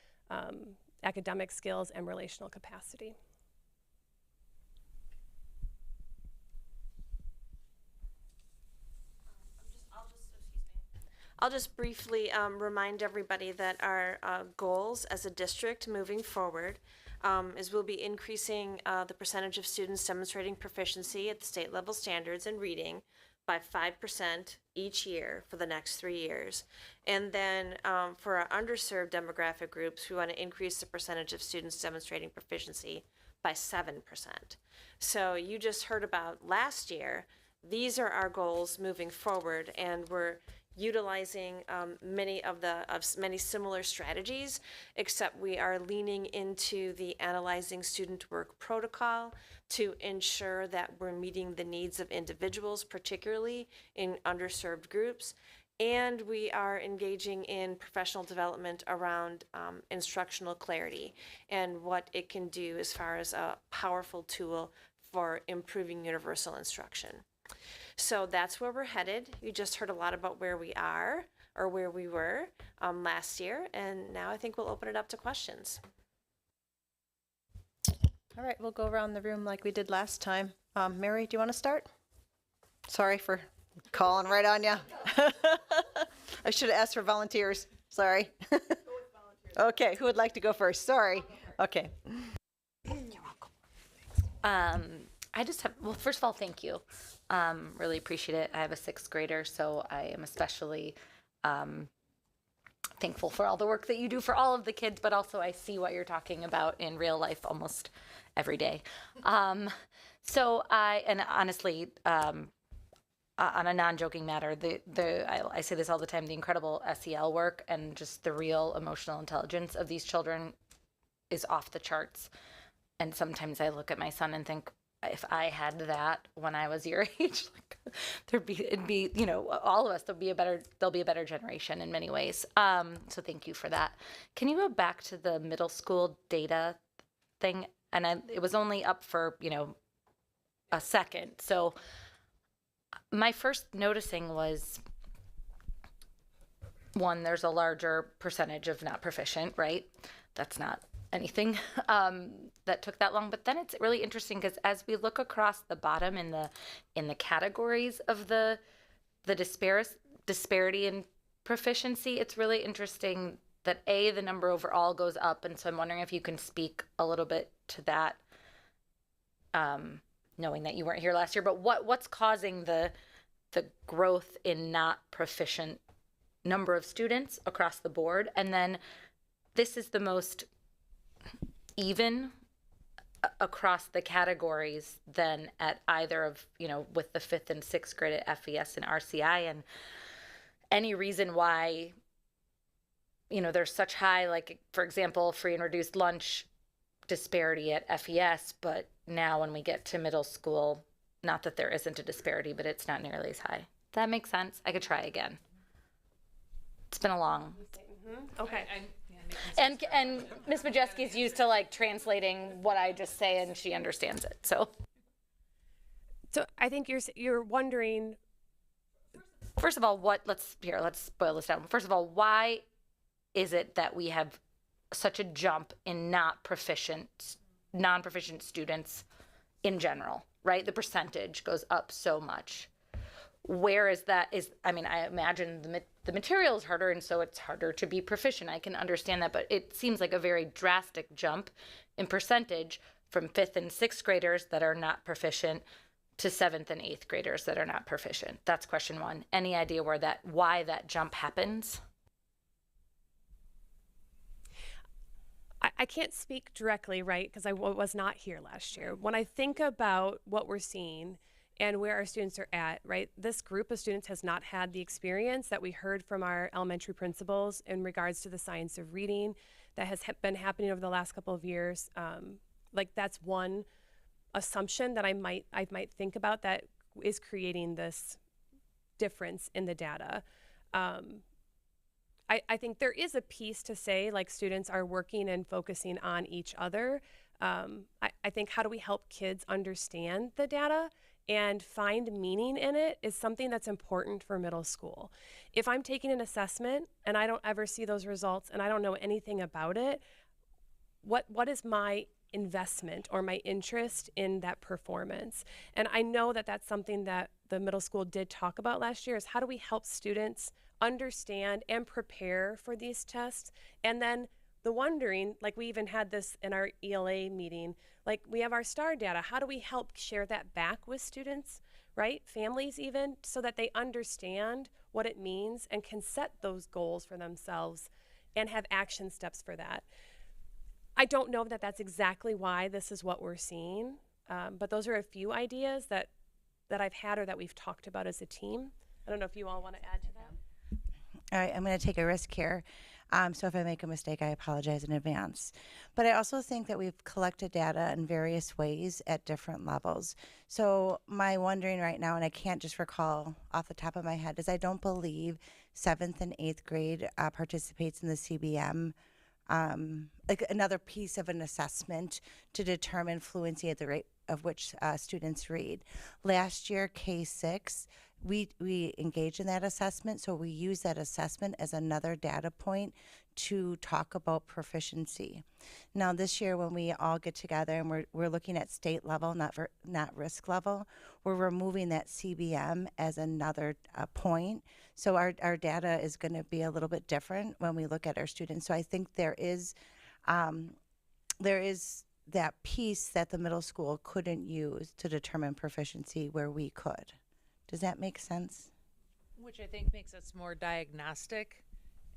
academic skills, and relational capacity. I'll just briefly remind everybody that our goals as a district moving forward is we'll be increasing the percentage of students demonstrating proficiency at the state level standards in reading by 5% each year for the next 3 years. And then for our underserved demographic groups, we want to increase the percentage of students demonstrating proficiency by 7%. So you just heard about last year. These are our goals moving forward, and we're utilizing many similar strategies, except we are leaning into the analyzing student work protocol to ensure that we're meeting the needs of individuals, particularly in underserved groups. And we are engaging in professional development around instructional clarity and what it can do as far as a powerful tool for improving universal instruction. So that's where we're headed. You just heard a lot about where we are or where we were last year, and now I think we'll open it up to questions. All right, we'll go around the room like we did last time. Mary, do you want to start? Sorry for calling right on you. I should have asked for volunteers. Sorry. Okay, who would like to go first? Sorry. Okay. I just have, well, first of all, thank you. Really appreciate it. I have a 6th grader, so I am especially thankful for all the work that you do for all of the kids, but also I see what you're talking about in real life almost every day. And honestly, on a non-joking matter, I say this all the time, the incredible SEL work and just the real emotional intelligence of these children is off the charts. And sometimes I look at my son and think, if I had that when I was your age, like it'd be, all of us, there'll be a better generation in many ways. So thank you for that. Can you go back to the middle school data thing? And it was only up for, a second. So my first noticing was, one, there's a larger percentage of not proficient, right? That's not anything that took that long. But then it's really interesting because as we look across the bottom in the categories of the disparity in proficiency, it's really interesting that the number overall goes up. And so I'm wondering if you can speak a little bit to that, knowing that you weren't here last year, but what's causing the growth in not proficient number of students across the board? And then this is the most even across the categories than at either of, with the 5th and 6th grade at FES and RCI, and any reason why, there's such high, like, for example, free and reduced lunch disparity at FES, but now when we get to middle school, not that there isn't a disparity, but it's not nearly as high. That makes sense. I could try again. It's been a long. Okay. And Ms. Majeski's used to like translating what I just say, and she understands it. So I think you're wondering. First of all, let's boil this down. First of all, why is it that we have such a jump in non-proficient students in general, right? The percentage goes up so much. Where is that? I imagine the material is harder, and so it's harder to be proficient. I can understand that, but it seems like a very drastic jump in percentage from 5th and 6th graders that are not proficient to 7th and 8th graders that are not proficient. That's question one. Any idea why that jump happens? I can't speak directly, right, because I was not here last year. When I think about what we're seeing and where our students are at, right, this group of students has not had the experience that we heard from our elementary principals in regards to the science of reading that has been happening over the last couple of years. That's one assumption that I might think about that is creating this difference in the data. I think there is a piece to say, like, students are working and focusing on each other. I think how do we help kids understand the data and find meaning in it is something that's important for middle school. If I'm taking an assessment and I don't ever see those results and I don't know anything about it, what is my investment or my interest in that performance? And I know that that's something that the middle school did talk about last year, is how do we help students understand and prepare for these tests? And then the wondering, like we even had this in our ELA meeting, like we have our STAR data. How do we help share that back with students, right? Families even, so that they understand what it means and can set those goals for themselves and have action steps for that. I don't know that that's exactly why this is what we're seeing, but those are a few ideas that I've had or that we've talked about as a team. I don't know if you all want to add to that. All right, I'm going to take a risk here. So if I make a mistake, I apologize in advance. But I also think that we've collected data in various ways at different levels. So my wondering right now, and I can't just recall off the top of my head, is I don't believe 7th and 8th grade participates in the CBM, like another piece of an assessment to determine fluency at the rate of which students read. Last year, K-6, we engaged in that assessment, so we use that assessment as another data point to talk about proficiency. Now this year, when we all get together and we're looking at state level, not risk level, we're removing that CBM as another point. So our data is going to be a little bit different when we look at our students. So I think there is that piece that the middle school couldn't use to determine proficiency where we could. Does that make sense? Which I think makes us more diagnostic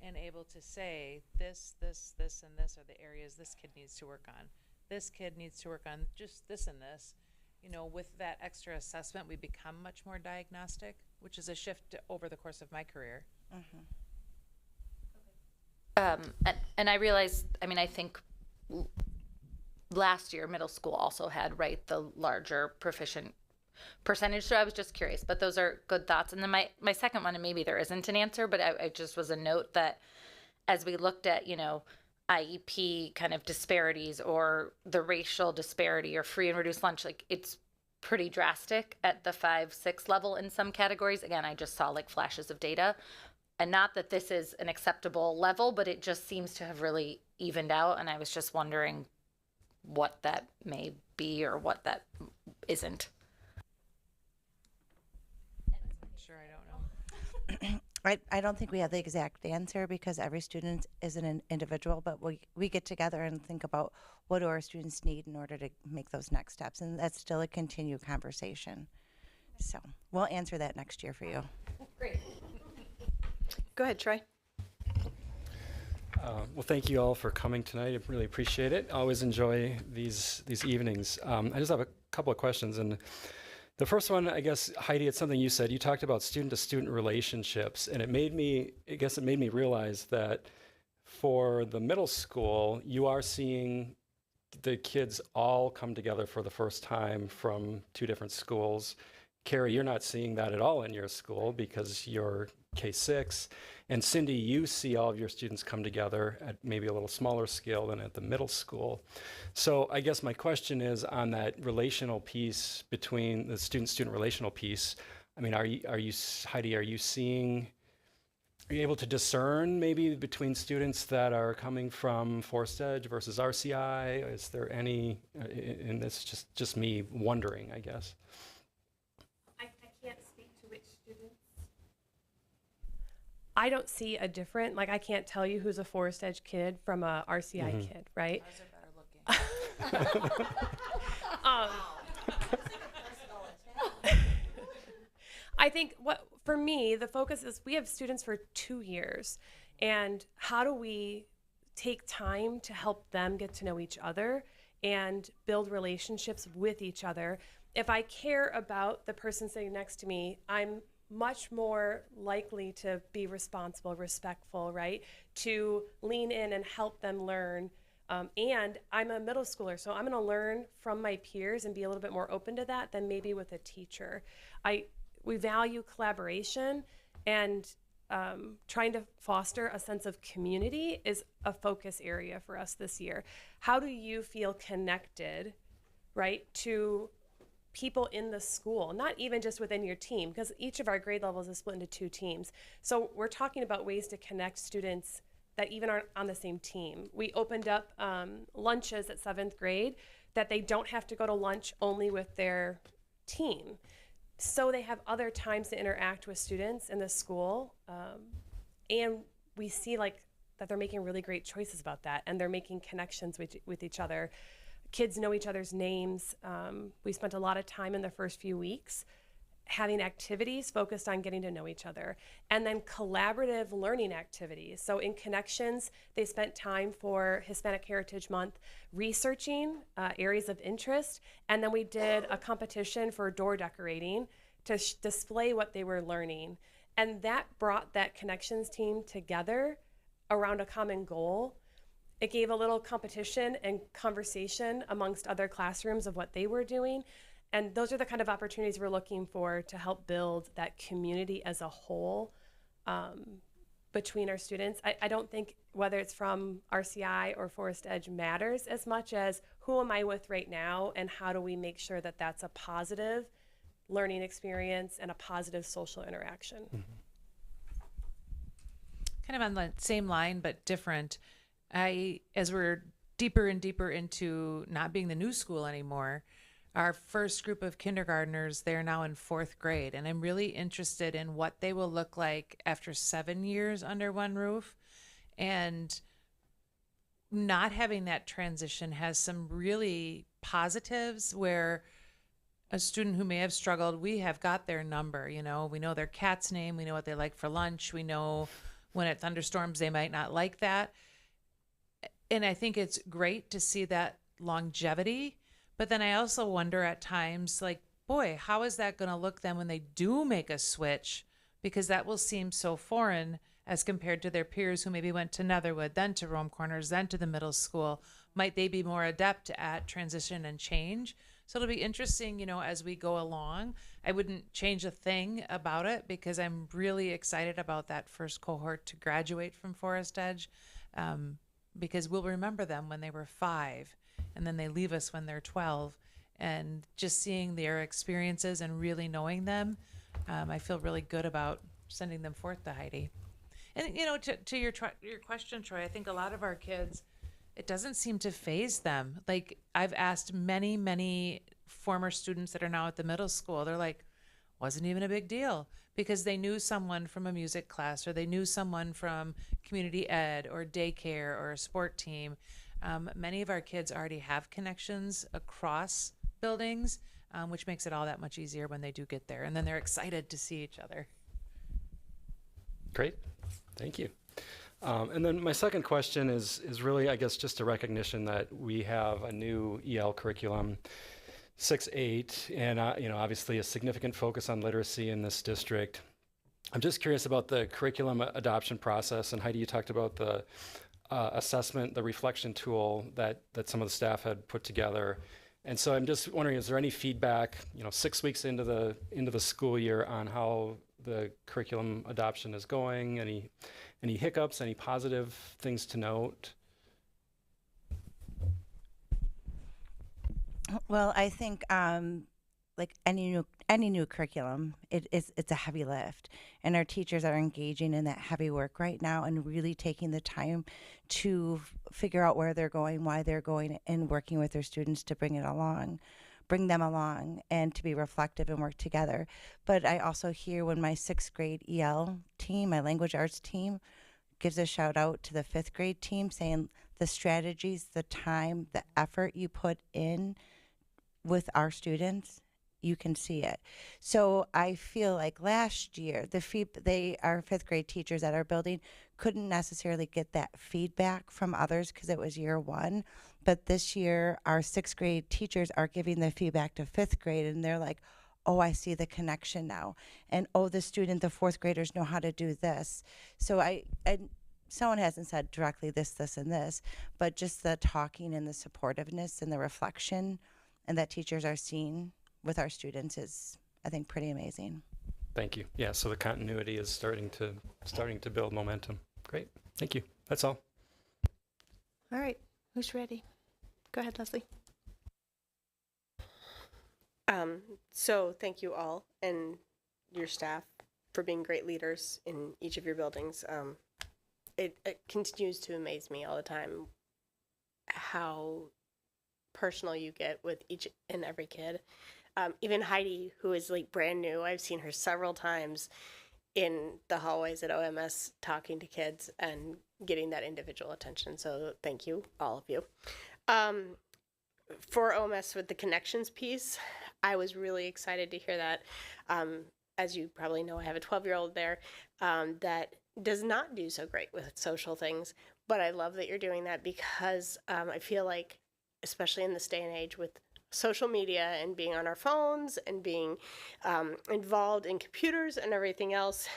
and able to say this, and this are the areas this kid needs to work on. This kid needs to work on just this and this. You know, with that extra assessment, we become much more diagnostic, which is a shift over the course of my career. And I realized, I mean, I think last year middle school also had, right, the larger proficient percentage. So I was just curious, but those are good thoughts. And then my second one, and maybe there isn't an answer, but I just was a note that as we looked at, you know, IEP kind of disparities or the racial disparity or free and reduced lunch, like it's pretty drastic at the 5-6 level in some categories. Again, I just saw like flashes of data, and not that this is an acceptable level, but it just seems to have really evened out. And I was just wondering what that may be or what that isn't. Sure, I don't know. I don't think we have the exact answer because every student is an individual, but we get together and think about what do our students need in order to make those next steps, and that's still a continued conversation. So we'll answer that next year for you. Great. Go ahead, Troy. Well, thank you all for coming tonight. I really appreciate it. I always enjoy these evenings. I just have a couple of questions. And the first one, I guess, Heidi, it's something you said. You talked about student-to-student relationships, and it made me realize that for the middle school, you are seeing the kids all come together for the first time from two different schools. Carrie, you're not seeing that at all in your school because you're K-6. And Cindy, you see all of your students come together at maybe a little smaller scale than at the middle school. So I guess my question is on that relational piece between the student-student relational piece. I mean, are you, Heidi, are you able to discern maybe between students that are coming from Forest Edge versus RCI? Is there any, and it's just me wondering, I guess. I can't speak to which students. I don't see a different, like I can't tell you who's a Forest Edge kid from a RCI kid, right? Ours are better looking. I think for me, the focus is we have students for 2 years, and how do we take time to help them get to know each other and build relationships with each other? If I care about the person sitting next to me, I'm much more likely to be responsible, respectful, right? To lean in and help them learn. And I'm a middle schooler, so I'm going to learn from my peers and be a little bit more open to that than maybe with a teacher. We value collaboration, and trying to foster a sense of community is a focus area for us this year. How do you feel connected, right, to people in the school, not even just within your team, because each of our grade levels is split into 2 teams. So we're talking about ways to connect students that even aren't on the same team. We opened up lunches at 7th grade that they don't have to go to lunch only with their team. So they have other times to interact with students in the school. And we see that they're making really great choices about that, and they're making connections with each other. Kids know each other's names. We spent a lot of time in the first few weeks having activities focused on getting to know each other, and then collaborative learning activities. So in Connections, they spent time for Hispanic Heritage Month researching areas of interest, and then we did a competition for door decorating to display what they were learning. And that brought that Connections team together around a common goal. It gave a little competition and conversation amongst other classrooms of what they were doing. And those are the kind of opportunities we're looking for to help build that community as a whole between our students. I don't think whether it's from RCI or Forest Edge matters as much as who am I with right now, and how do we make sure that that's a positive learning experience and a positive social interaction. Kind of on the same line, but different. As we're deeper and deeper into not being the new school anymore, our first group of kindergartners, they're now in 4th grade, and I'm really interested in what they will look like after 7 years under one roof. And not having that transition has some really positives where a student who may have struggled, we have got their number. You know, we know their cat's name, we know what they like for lunch, we know when it thunderstorms they might not like that. And I think it's great to see that longevity. But then I also wonder at times, like, boy, how is that going to look then when they do make a switch? Because that will seem so foreign as compared to their peers who maybe went to Netherwood, then to Rome Corners, then to the middle school. Might they be more adept at transition and change? So it'll be interesting, you know, as we go along. I wouldn't change a thing about it because I'm really excited about that first cohort to graduate from Forest Edge, because we'll remember them when they were 5, and then they leave us when they're 12. And just seeing their experiences and really knowing them, I feel really good about sending them forth to Heidi. And, you know, to your question, Troy, I think a lot of our kids, it doesn't seem to faze them. Like, I've asked many, many former students that are now at the middle school, they're like, wasn't even a big deal, because they knew someone from a music class, or they knew someone from community ed or daycare or a sport team. Many of our kids already have connections across buildings, which makes it all that much easier when they do get there. And then they're excited to see each other. Great, thank you. And then my second question is really, I guess, just a recognition that we have a new EL curriculum, 6-8, and you know, obviously a significant focus on literacy in this district. I'm just curious about the curriculum adoption process, and Heidi, you talked about the assessment, the reflection tool that some of the staff had put together. And so I'm just wondering, is there any feedback, you know, 6 weeks into the school year on how the curriculum adoption is going? Any hiccups, any positive things to note? Well, I think like any new curriculum, it's a heavy lift, and our teachers are engaging in that heavy work right now and really taking the time to figure out where they're going, why they're going, and working with their students to bring them along, and to be reflective and work together. But I also hear when my 6th grade EL team, my language arts team, gives a shout out to the 5th grade team, saying the strategies, the time, the effort you put in with our students, you can see it. So I feel like last year, our 5th grade teachers at our building couldn't necessarily get that feedback from others because it was year 1. But this year, our 6th grade teachers are giving the feedback to 5th grade, and they're like, oh, I see the connection now. And oh, the 4th graders know how to do this. So someone hasn't said directly this, and this, but just the talking and the supportiveness and the reflection and that teachers are seeing with our students is, I think, pretty amazing. Thank you. Yeah, so the continuity is starting to build momentum. Great, thank you. That's all. All right, who's ready? Go ahead, Leslie. So thank you all and your staff for being great leaders in each of your buildings. It continues to amaze me all the time how personal you get with each and every kid. Even Heidi, who is like brand new, I've seen her several times in the hallways at OMS talking to kids and getting that individual attention. So thank you, all of you. For OMS with the connections piece, I was really excited to hear that. As you probably know, I have a 12-year-old there that does not do so great with social things, but I love that you're doing that because I feel like, especially in this day and age with social media and being on our phones and being involved in computers and everything else,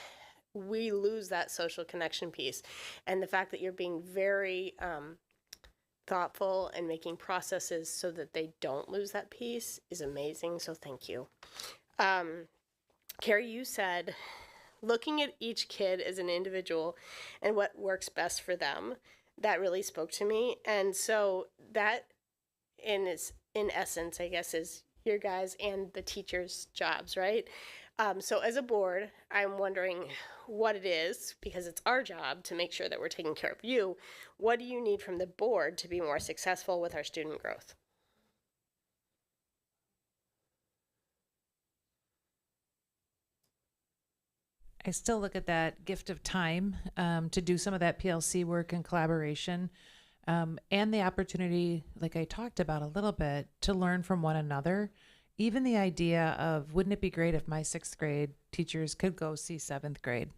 we lose that social connection piece. And the fact that you're being very thoughtful and making processes so that they don't lose that piece is amazing. So thank you. Carrie, you said looking at each kid as an individual and what works best for them, that really spoke to me. And so that in essence, I guess, is your guys' and the teachers' jobs, right? So as a board, I'm wondering what it is, because it's our job to make sure that we're taking care of you. What do you need from the board to be more successful with our student growth? I still look at that gift of time to do some of that PLC work and collaboration, and the opportunity, like I talked about a little bit, to learn from one another even the idea of, wouldn't it be great if my 6th grade teachers could go see 7th grade?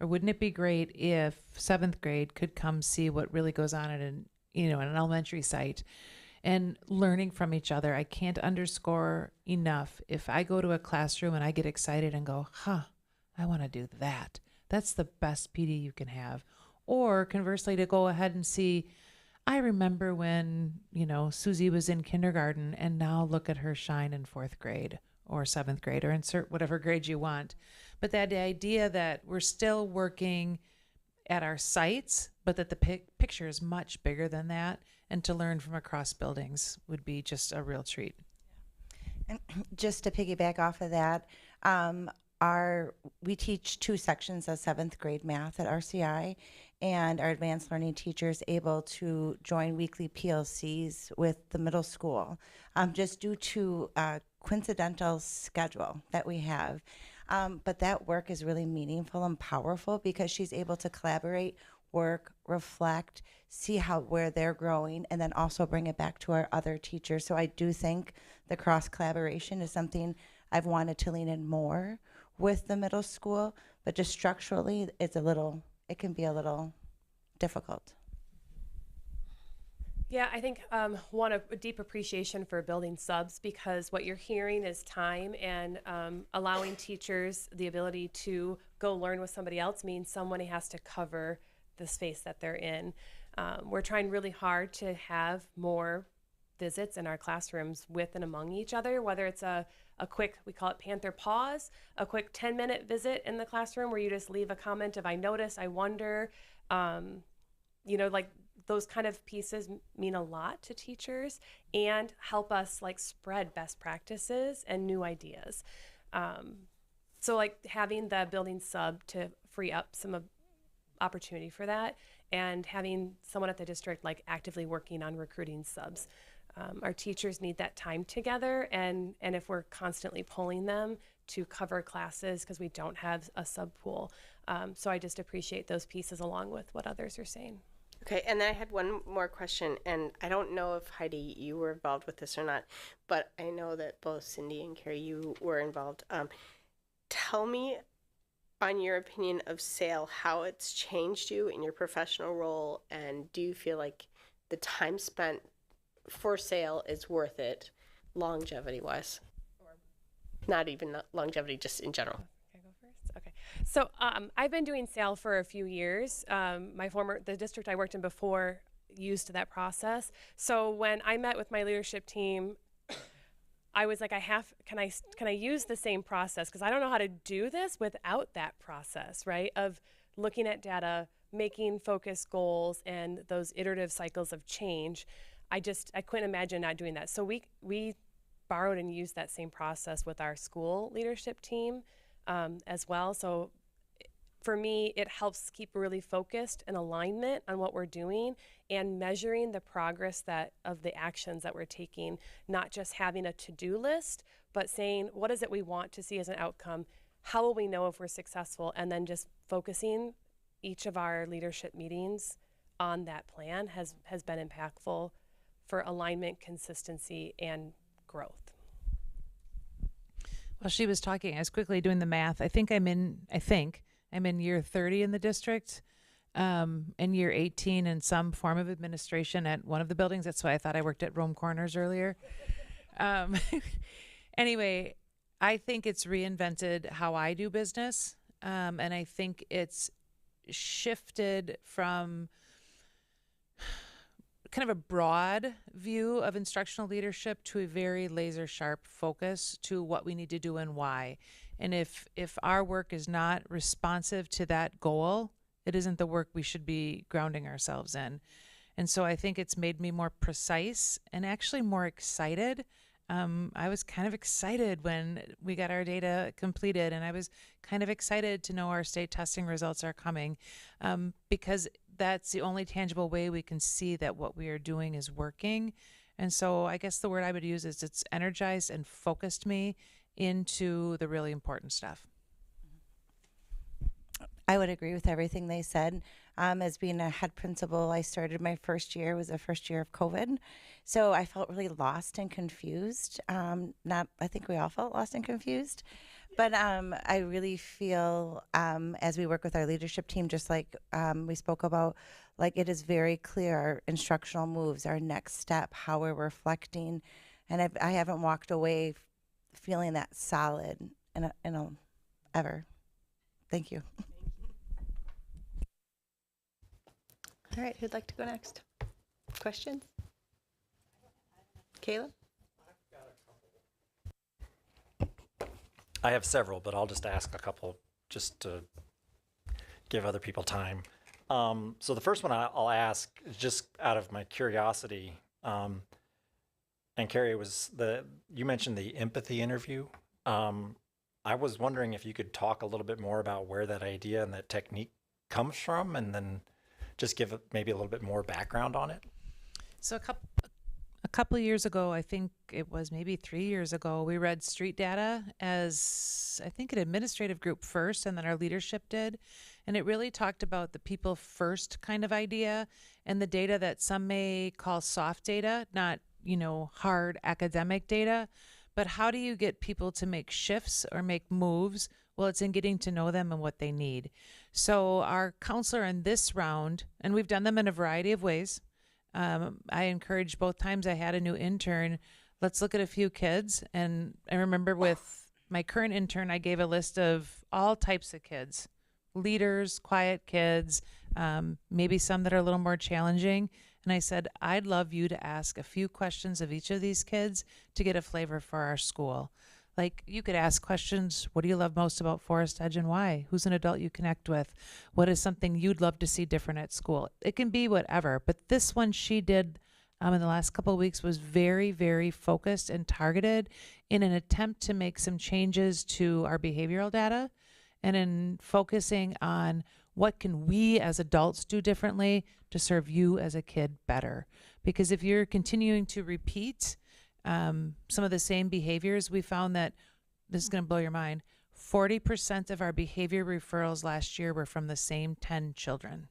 Or wouldn't it be great if 7th grade could come see what really goes on at an elementary site, and learning from each other? I can't underscore enough. If I go to a classroom and I get excited and go, I want to do that. That's the best PD you can have. Or conversely, to go ahead and see, I remember when, Susie was in kindergarten, and now look at her shine in 4th grade or 7th grade, or insert whatever grade you want. But that idea that we're still working at our sites, but that the picture is much bigger than that, and to learn from across buildings would be just a real treat. And just to piggyback off of that, we teach 2 sections of 7th grade math at RCI, and our advanced learning teachers able to join weekly PLCs with the middle school, just due to a coincidental schedule that we have. But that work is really meaningful and powerful because she's able to collaborate, work, reflect, see where they're growing, and then also bring it back to our other teachers. So I do think the cross collaboration is something I've wanted to lean in more with the middle school, but just structurally it can be a little difficult. Yeah, I think a deep appreciation for building subs, because what you're hearing is time, and allowing teachers the ability to go learn with somebody else means somebody has to cover the space that they're in. We're trying really hard to have more visits in our classrooms with and among each other, whether it's a quick, we call it Panther Pause, a quick 10-minute visit in the classroom where you just leave a comment of, I notice, I wonder, like those kind of pieces mean a lot to teachers and help us spread best practices and new ideas. So having the building sub to free up some opportunity for that, and having someone at the district actively working on recruiting subs. Our teachers need that time together, and if we're constantly pulling them to cover classes because we don't have a sub pool. So I just appreciate those pieces along with what others are saying. Okay, and then I had one more question, and I don't know if Heidi, you were involved with this or not, but I know that both Cindy and Carrie, you were involved. Tell me, on your opinion of SAIL, how it's changed you in your professional role, and do you feel like the time spent for SAIL is worth it, longevity-wise? Not even longevity, just in general. Can I go first? Okay. So I've been doing SAIL for a few years. The district I worked in before used that process. So when I met with my leadership team, I was like, can I use the same process? Because I don't know how to do this without that process, right? Of looking at data, making focus goals, and those iterative cycles of change. I couldn't imagine not doing that. So we borrowed and used that same process with our school leadership team as well. So for me, it helps keep really focused and alignment on what we're doing and measuring the progress of the actions that we're taking, not just having a to-do list, but saying, what is it we want to see as an outcome? How will we know if we're successful? And then just focusing each of our leadership meetings on that plan has been impactful for alignment, consistency, and growth. While she was talking, I was quickly doing the math. I think I'm in year 30 in the district, and year 18 in some form of administration at one of the buildings. That's why I thought I worked at Rome Corners earlier. Anyway, I think it's reinvented how I do business, and I think it's shifted from kind of a broad view of instructional leadership to a very laser sharp focus to what we need to do and why. And if our work is not responsive to that goal, it isn't the work we should be grounding ourselves in. And so I think it's made me more precise and actually more excited. I was kind of excited when we got our data completed, and I was kind of excited to know our state testing results are coming, because that's the only tangible way we can see that what we are doing is working. And so I guess the word I would use is it's energized and focused me into the really important stuff. I would agree with everything they said. As being a head principal, I started my first year, was the first year of COVID. So I felt really lost and confused. I think we all felt lost and confused. But I really feel as we work with our leadership team, just like we spoke about, like it is very clear our instructional moves, our next step, how we're reflecting. And I haven't walked away feeling that solid ever. Thank you. All right, who'd like to go next? Questions? Caleb? I have several, but I'll just ask a couple just to give other people time. So the first one I'll ask is just out of my curiosity. And Carrie, you mentioned the empathy interview. I was wondering if you could talk a little bit more about where that idea and that technique comes from, and then just give maybe a little bit more background on it. So a couple of years ago, I think it was maybe 3 years ago, we read street data as, I think, an administrative group first, and then our leadership did. And it really talked about the people first kind of idea, and the data that some may call soft data, not, hard academic data. But how do you get people to make shifts or make moves? Well, it's in getting to know them and what they need. So our counselor in this round, and we've done them in a variety of ways. I encouraged both times I had a new intern, let's look at a few kids. And I remember with my current intern, I gave a list of all types of kids, leaders, quiet kids, maybe some that are a little more challenging. And I said, I'd love you to ask a few questions of each of these kids to get a flavor for our school. Like you could ask questions, what do you love most about Forest Edge and why? Who's an adult you connect with? What is something you'd love to see different at school? It can be whatever, but this one she did in the last couple of weeks was very, very focused and targeted in an attempt to make some changes to our behavioral data and in focusing on what can we as adults do differently to serve you as a kid better? Because if you're continuing to repeat some of the same behaviors, we found that, this is going to blow your mind, 40% of our behavior referrals last year were from the same 10 children.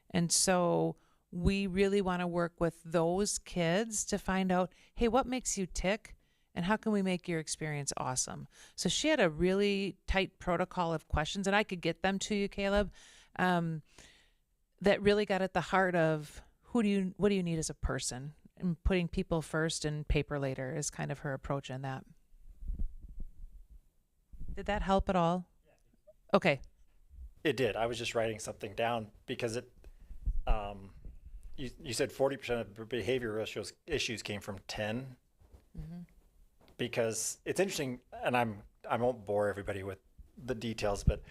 And so we really want to work with those kids to find out, hey, what makes you tick? And how can we make your experience awesome? So she had a really tight protocol of questions, and I could get them to you, Caleb, that really got at the heart of what do you need as a person? And putting people first and paper later is kind of her approach in that. Did that help at all? Okay. It did. I was just writing something down because you said 40% of the behavior issues came from 10. Mm-hmm. Because it's interesting, and I won't bore everybody with the details, but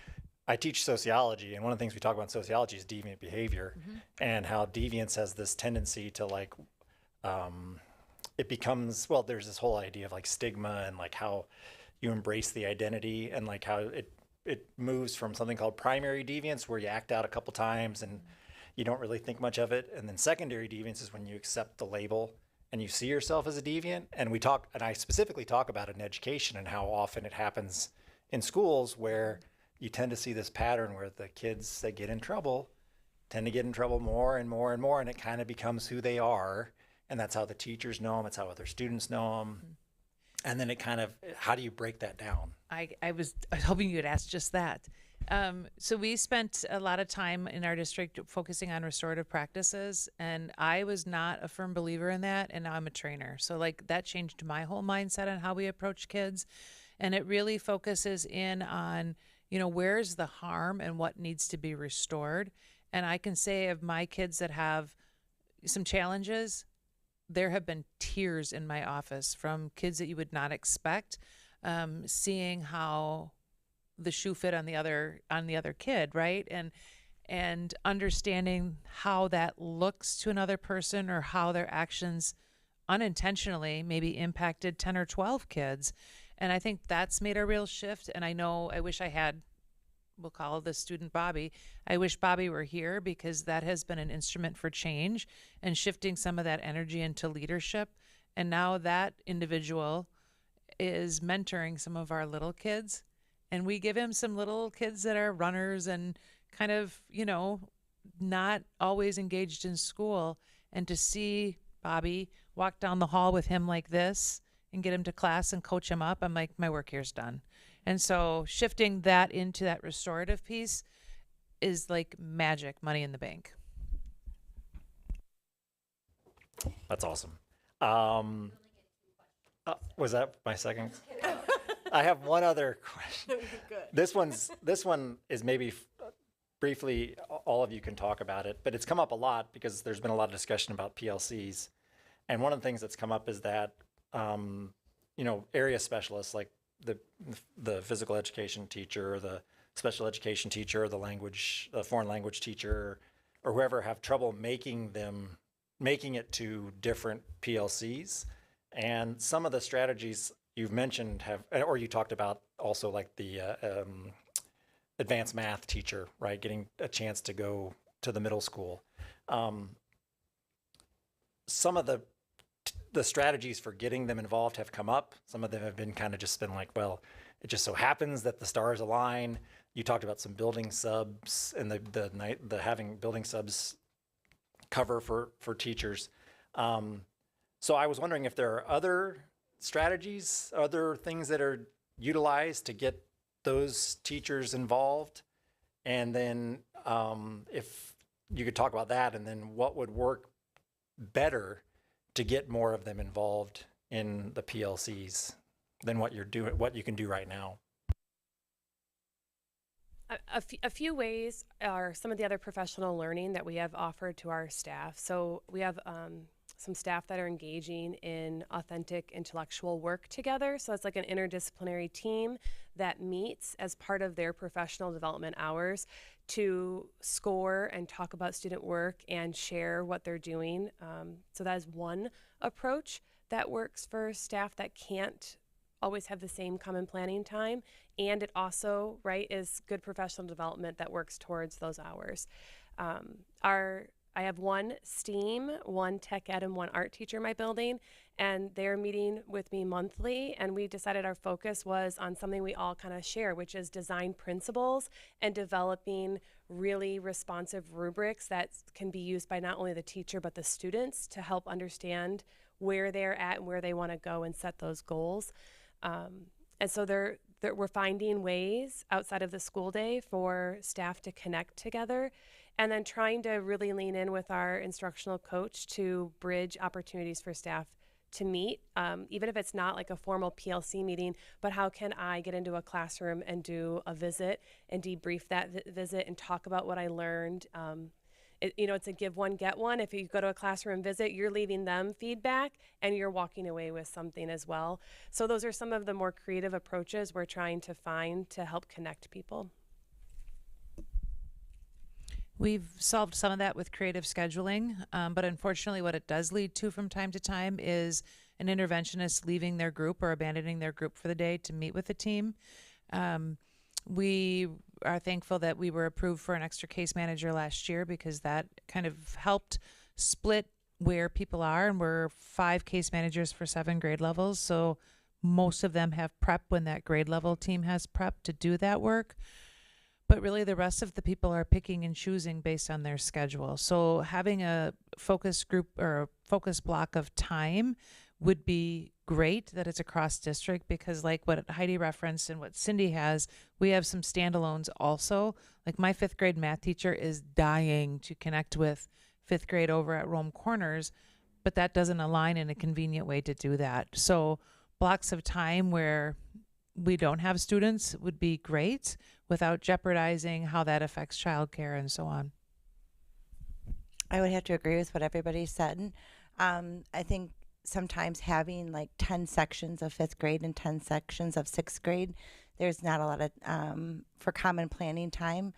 I teach sociology, and one of the things we talk about in sociology is deviant behavior, mm-hmm. and how deviance has this tendency to it becomes, well, there's this whole idea of stigma and how you embrace the identity and how it moves from something called primary deviance where you act out a couple times and you don't really think much of it, and then secondary deviance is when you accept the label and you see yourself as a deviant. And I specifically talk about it in education and how often it happens in schools where you tend to see this pattern where the kids that get in trouble tend to get in trouble more and more and more, and it kind of becomes who they are. And that's how the teachers know them. It's how other students know them. Mm-hmm. And then how do you break that down? I was hoping you would ask just that. So we spent a lot of time in our district focusing on restorative practices, and I was not a firm believer in that, and now I'm a trainer. So that changed my whole mindset on how we approach kids, and it really focuses in on, where's the harm and what needs to be restored. And I can say of my kids that have some challenges, there have been tears in my office from kids that you would not expect, seeing how the shoe fit on the other kid, right? And understanding how that looks to another person or how their actions unintentionally maybe impacted 10 or 12 kids. And I think that's made a real shift. And I wish I had, we'll call the student Bobby. I wish Bobby were here because that has been an instrument for change and shifting some of that energy into leadership. And now that individual is mentoring some of our little kids. And we give him some little kids that are runners and kind of, not always engaged in school. And to see Bobby walk down the hall with him like this and get him to class and coach him up, I'm like, my work here's done. And so shifting that into that restorative piece is like magic, money in the bank. That's awesome. Was that my second? I have one other question. This one is maybe briefly, all of you can talk about it, but it's come up a lot because there's been a lot of discussion about PLCs. And one of the things that's come up is that, area specialists like the physical education teacher, or the special education teacher, or the foreign language teacher, or whoever have trouble making it to different PLCs. And some of the strategies you've mentioned or you talked about also, like the advanced math teacher, right? Getting a chance to go to the middle school. Some of the strategies for getting them involved have come up. Some of them have been kind of just been like, well, it just so happens that the stars align. You talked about some building subs and the having building subs cover for teachers. So I was wondering if there are other strategies, other things that are utilized to get those teachers involved. And then if you could talk about that, and then what would work better to get more of them involved in the PLCs than what you can do right now. A few ways are some of the other professional learning that we have offered to our staff. So we have some staff that are engaging in authentic intellectual work together. So it's like an interdisciplinary team that meets as part of their professional development hours to score and talk about student work and share what they're doing. So that is one approach that works for staff that can't always have the same common planning time. And it also, is good professional development that works towards those hours. I have one STEAM, one tech ed, and one art teacher in my building, and they're meeting with me monthly, and we decided our focus was on something we all kind of share, which is design principles and developing really responsive rubrics that can be used by not only the teacher but the students to help understand where they're at and where they want to go and set those goals. And so we're finding ways outside of the school day for staff to connect together, and then trying to really lean in with our instructional coach to bridge opportunities for staff to meet, even if it's not like a formal PLC meeting, but how can I get into a classroom and do a visit and debrief that visit and talk about what I learned. It's a give one, get one. If you go to a classroom visit, you're leaving them feedback and you're walking away with something as well. So those are some of the more creative approaches we're trying to find to help connect people. We've solved some of that with creative scheduling, but unfortunately what it does lead to from time to time is an interventionist leaving their group or abandoning their group for the day to meet with the team. We are thankful that we were approved for an extra case manager last year because that kind of helped split where people are, and we're 5 case managers for 7 grade levels. So most of them have prep when that grade level team has prep to do that work. But really the rest of the people are picking and choosing based on their schedule. So having a focus group or a focus block of time would be great, that it's across district, because like what Heidi referenced and what Cindy has, we have some standalones also. Like my 5th grade math teacher is dying to connect with 5th grade over at Rome Corners, but that doesn't align in a convenient way to do that. So blocks of time where we don't have students would be great without jeopardizing how that affects childcare and so on. I would have to agree with what everybody said. I think sometimes having like 10 sections of 5th grade and 10 sections of 6th grade, there's not a lot of, for common planning time.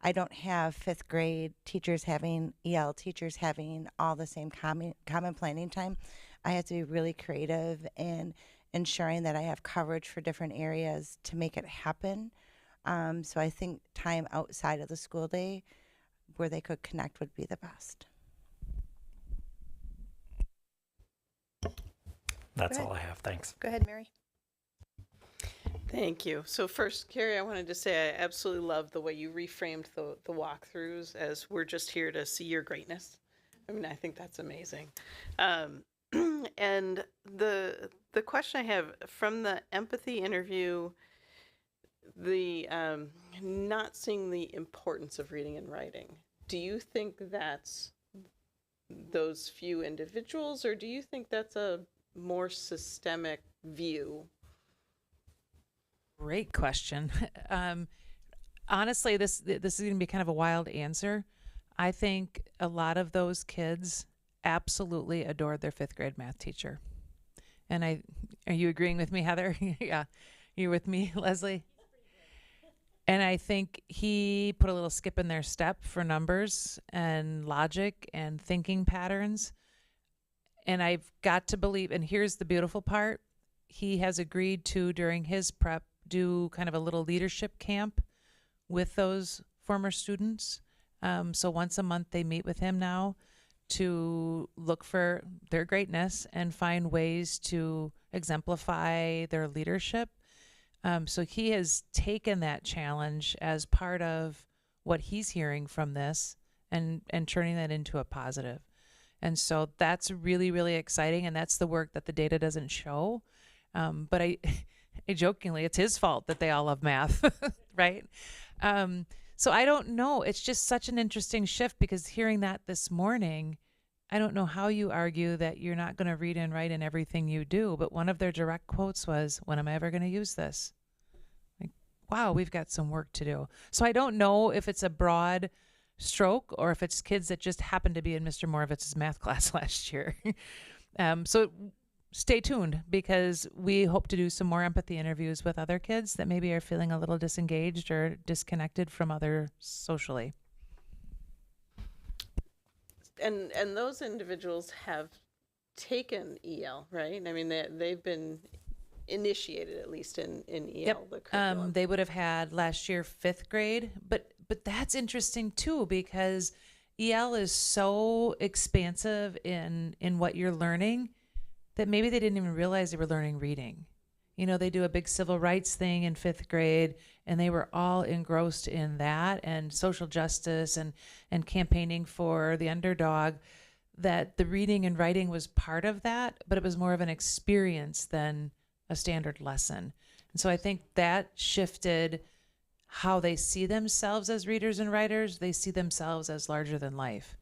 I don't have 5th grade teachers having, EL teachers having all the same common planning time. I have to be really creative in ensuring that I have coverage for different areas to make it happen. So I think time outside of the school day where they could connect would be the best. That's all I have. Thanks. Go ahead, Mary. Thank you. So first, Carrie, I wanted to say I absolutely love the way you reframed the walkthroughs as we're just here to see your greatness. I mean, I think that's amazing. And the question I have from the empathy interview, the not seeing the importance of reading and writing. Do you think that's those few individuals, or do you think that's a more systemic view? Great question. Honestly, this is going to be kind of a wild answer. I think a lot of those kids absolutely adored their 5th grade math teacher. And are you agreeing with me, Heather? Yeah. You with me, Leslie? And I think he put a little skip in their step for numbers and logic and thinking patterns. And I've got to believe, and here's the beautiful part, he has agreed to, during his prep, do kind of a little leadership camp with those former students. So once a month they meet with him now to look for their greatness and find ways to exemplify their leadership. So he has taken that challenge as part of what he's hearing from this and turning that into a positive. And so that's really, really exciting. And that's the work that the data doesn't show. But I jokingly, it's his fault that they all love math, right? So I don't know. It's just such an interesting shift, because hearing that this morning, I don't know how you argue that you're not going to read and write in everything you do. But one of their direct quotes was, "When am I ever going to use this?" Like, wow, we've got some work to do. So I don't know if it's a broad stroke or if it's kids that just happened to be in Mr. Morovitz's math class last year. So stay tuned, because we hope to do some more empathy interviews with other kids that maybe are feeling a little disengaged or disconnected from others socially. And those individuals have taken EL, right? I mean, they've been initiated, at least in EL, the curriculum. They would have had last year 5th grade, but that's interesting too, because EL is so expansive in what you're learning that maybe they didn't even realize they were learning reading. You know, they do a big civil rights thing in 5th grade, and they were all engrossed in that, and social justice and campaigning for the underdog, that the reading and writing was part of that, but it was more of an experience than a standard lesson. And so I think that shifted how they see themselves as readers and writers. They see themselves as larger than life.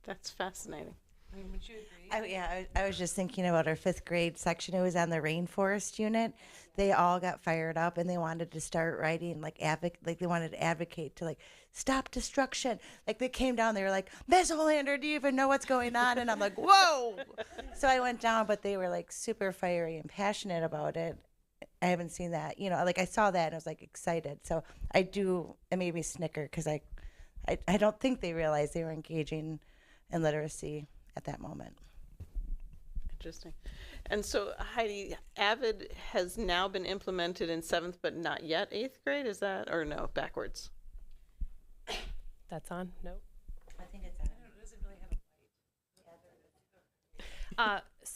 That's fascinating. Would you agree? I was just thinking about our 5th grade section. It was on the rainforest unit. They all got fired up and they wanted to start writing, like they wanted to advocate to stop destruction. Like they came down, they were like, "Miss Olander, do you even know what's going on?" And I'm like, whoa. So I went down, but they were super fiery and passionate about it. I haven't seen that, I saw that and I was excited. So it made me snicker, because I don't think they realized they were engaging in literacy at that moment. Interesting. And so, Heidi, AVID has now been implemented in 7th, but not yet 8th grade? Is that, or no, backwards? That's on? Nope. I think it's on.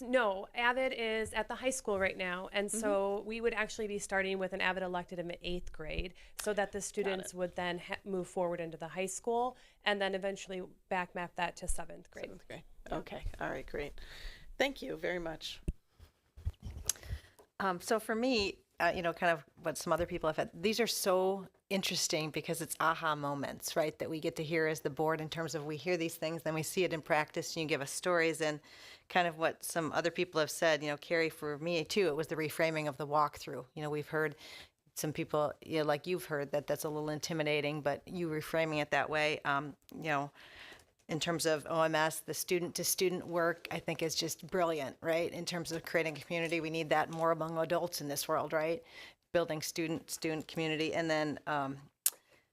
No, AVID is at the high school right now, and so we would actually be starting with an AVID elective in 8th grade, so that the students would then move forward into the high school, and then eventually back map that to 7th grade. 7th grade. Okay. All right, great. Thank you very much. So for me, kind of what some other people have had, these are so interesting because it's aha moments, right, that we get to hear as the board, in terms of we hear these things, then we see it in practice, and you give us stories, and kind of what some other people have said, Carrie, for me too, it was the reframing of the walkthrough. We've heard some people, like you've heard that's a little intimidating, but you reframing it that way, in terms of OMS, the student-to-student work, I think is just brilliant, right? In terms of creating a community, we need that more among adults in this world, right? Building student community. And then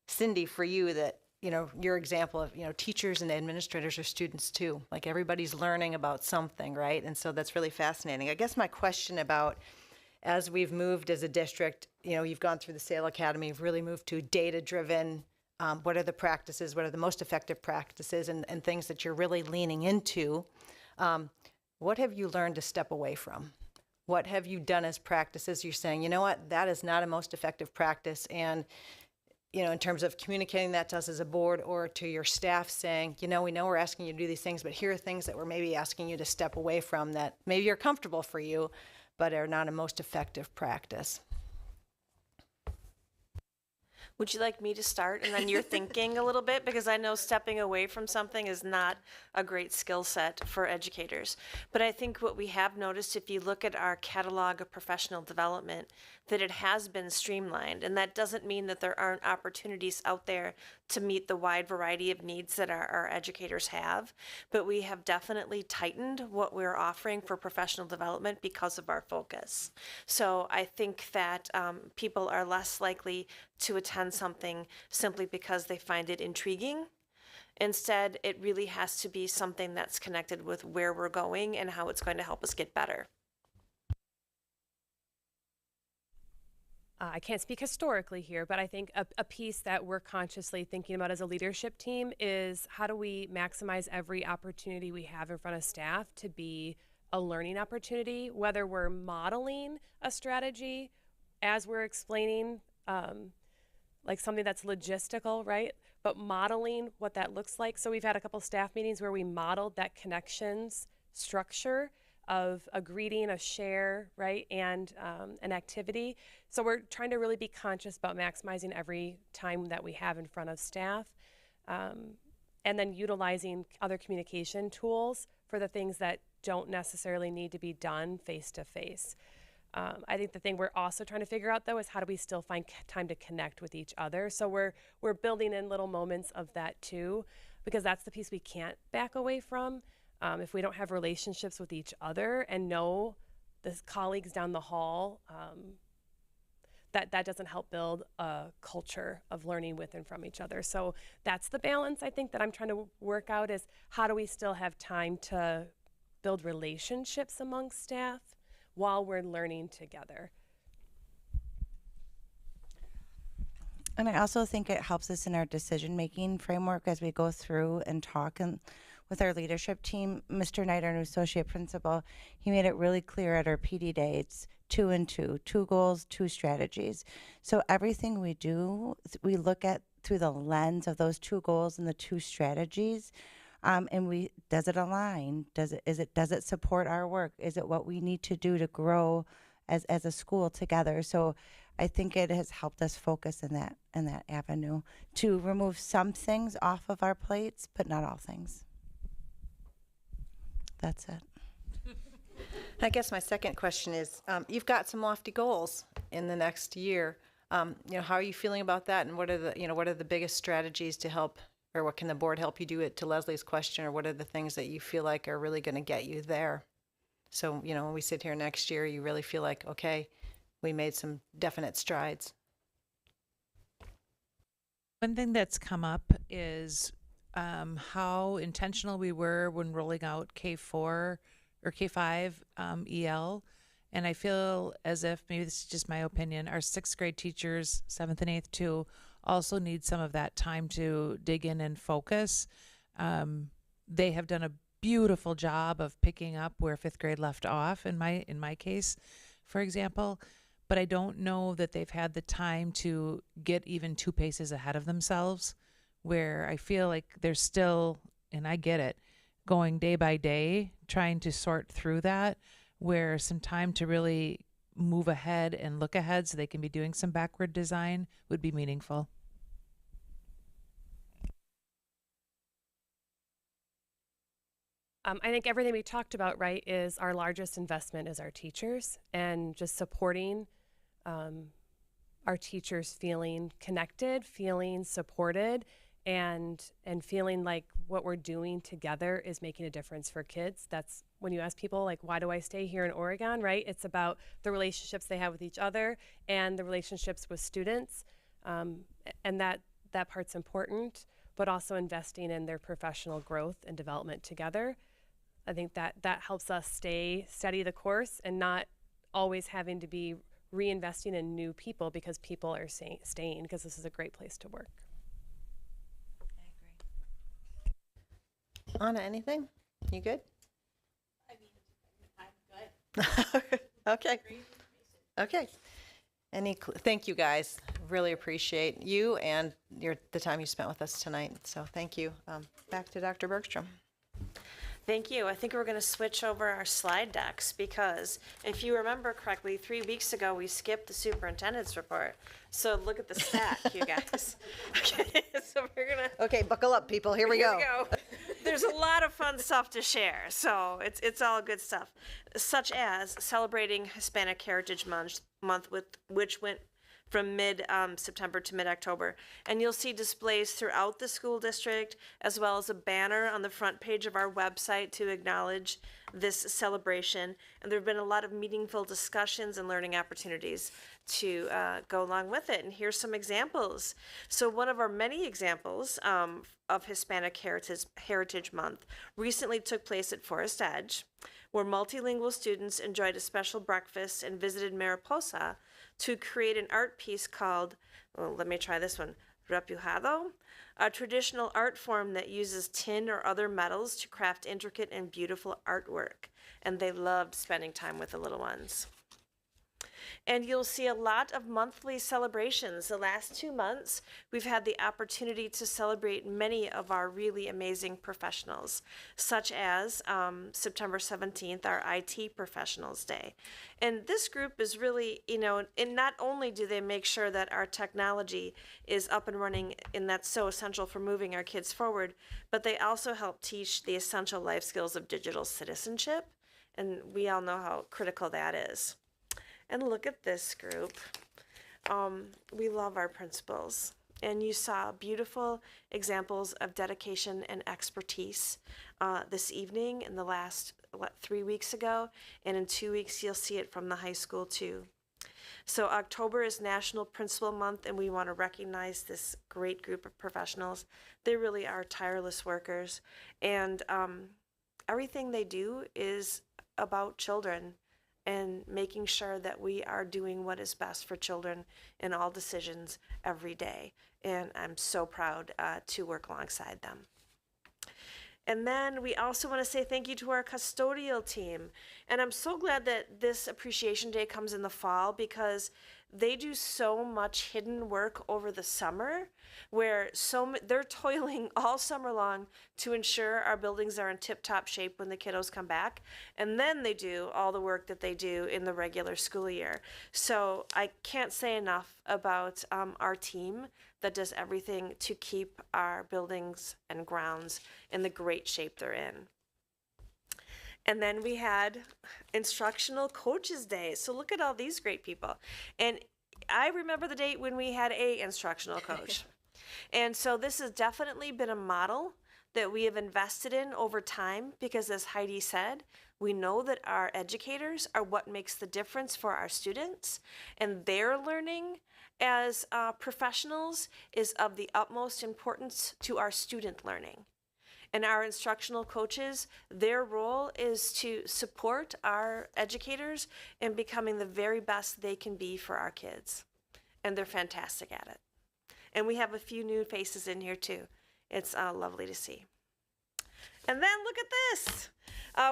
Cindy, for you, that, your example of, teachers and administrators are students too. Like everybody's learning about something, right? And so that's really fascinating. I guess my question about, as we've moved as a district, you've gone through the SAIL Academy, you've really moved to data-driven. What are the practices? What are the most effective practices and things that you're really leaning into? What have you learned to step away from? What have you done as practices? You're saying, you know what, that is not a most effective practice. And, you know, in terms of communicating that to us as a board or to your staff saying, you know, we know we're asking you to do these things, but here are things that we're maybe asking you to step away from that maybe are comfortable for you, but are not a most effective practice. Would you like me to start and then you're thinking a little bit? Because I know stepping away from something is not a great skill set for educators. But I think what we have noticed, if you look at our catalog of professional development, that it has been streamlined. And that doesn't mean that there aren't opportunities out there to meet the wide variety of needs that our educators have. But we have definitely tightened what we're offering for professional development because of our focus. So I think that people are less likely to attend something simply because they find it intriguing. Instead, it really has to be something that's connected with where we're going and how it's going to help us get better. I can't speak historically here, but I think a piece that we're consciously thinking about as a leadership team is how do we maximize every opportunity we have in front of staff to be a learning opportunity, whether we're modeling a strategy as we're explaining like something that's logistical, right? But modeling what that looks like. So we've had a couple staff meetings where we modeled that connections structure of a greeting, a share, right, and an activity. So we're trying to really be conscious about maximizing every time that we have in front of staff, and then utilizing other communication tools for the things that don't necessarily need to be done face-to-face. I think the thing we're also trying to figure out, though, is how do we still find time to connect with each other? So we're building in little moments of that, too, because that's the piece we can't back away from. If we don't have relationships with each other and know the colleagues down the hall, that doesn't help build a culture of learning with and from each other. So that's the balance, I think, that I'm trying to work out is how do we still have time to build relationships among staff while we're learning together. And I also think it helps us in our decision-making framework as we go through and talk with our leadership team. Mr. Knight, our new associate principal, he made it really clear at our PD day, it's 2 and 2, 2 goals, 2 strategies. So everything we do, we look at through the lens of those 2 goals and the 2 strategies. And does it align? Does it support our work? Is it what we need to do to grow as a school together? So I think it has helped us focus in that avenue to remove some things off of our plates, but not all things. That's it. I guess my second question is, you've got some lofty goals in the next year. You know, how are you feeling about that? And what are the biggest strategies to help, or what can the board help you do it to Leslie's question, or what are the things that you feel like are really going to get you there? So, you know, when we sit here next year, you really feel like, okay, we made some definite strides. One thing that's come up is how intentional we were when rolling out K4 or K5 EL. And I feel as if, maybe this is just my opinion, our 6th grade teachers, 7th and 8th too, also need some of that time to dig in and focus. They have done a beautiful job of picking up where 5th grade left off in my case, for example. But I don't know that they've had the time to get even 2 paces ahead of themselves, where I feel like they're still, and I get it, going day by day, trying to sort through that, where some time to really move ahead and look ahead so they can be doing some backward design would be meaningful. I think everything we talked about, right, is our largest investment is our teachers, and just supporting our teachers feeling connected, feeling supported, and feeling like what we're doing together is making a difference for kids. That's when you ask people, like, why do I stay here in Oregon, right? It's about the relationships they have with each other and the relationships with students, and that part's important, but also investing in their professional growth and development together. I think that helps us stay steady the course and not always having to be reinvesting in new people because people are staying, because this is a great place to work. Anna, anything? You good? I mean, I'm good. Okay. Okay. Thank you, guys. Really appreciate you and the time you spent with us tonight. So thank you. Back to Dr. Bergstrom. Thank you. I think we're going to switch over our slide decks because if you remember correctly, 3 weeks ago we skipped the superintendent's report. So look at the stack, you guys. Okay, so we're going to. Okay, buckle up, people. Here we go. There's a lot of fun stuff to share, so it's all good stuff, such as celebrating Hispanic Heritage Month, which went from mid-September to mid-October. And you'll see displays throughout the school district, as well as a banner on the front page of our website to acknowledge this celebration. And there have been a lot of meaningful discussions and learning opportunities to go along with it. And here's some examples. So one of our many examples of Hispanic Heritage Month recently took place at Forest Edge, where multilingual students enjoyed a special breakfast and visited Mariposa to create an art piece called, well, let me try this one, Repujado, a traditional art form that uses tin or other metals to craft intricate and beautiful artwork. And they loved spending time with the little ones. And you'll see a lot of monthly celebrations. The last 2 months, we've had the opportunity to celebrate many of our really amazing professionals, such as September 17th, our IT Professionals Day. And this group is really, and not only do they make sure that our technology is up and running, and that's so essential for moving our kids forward, but they also help teach the essential life skills of digital citizenship. And we all know how critical that is. And look at this group. We love our principals. And you saw beautiful examples of dedication and expertise this evening in the last, 3 weeks ago. And in 2 weeks, you'll see it from the high school too. So October is National Principal Month, and we want to recognize this great group of professionals. They really are tireless workers. And everything they do is about children and making sure that we are doing what is best for children in all decisions every day. And I'm so proud to work alongside them. And then we also want to say thank you to our custodial team. And I'm so glad that this Appreciation Day comes in the fall because they do so much hidden work over the summer where they're toiling all summer long to ensure our buildings are in tip-top shape when the kiddos come back. And then they do all the work that they do in the regular school year. So I can't say enough about our team that does everything to keep our buildings and grounds in the great shape they're in. And then we had Instructional Coaches Day. So look at all these great people. And I remember the date when we had a instructional coach. And so this has definitely been a model that we have invested in over time because, as Heidi said, we know that our educators are what makes the difference for our students, and their learning as professionals is of the utmost importance to our student learning. And our instructional coaches, their role is to support our educators in becoming the very best they can be for our kids. And they're fantastic at it. And we have a few new faces in here too. It's lovely to see. And then look at this.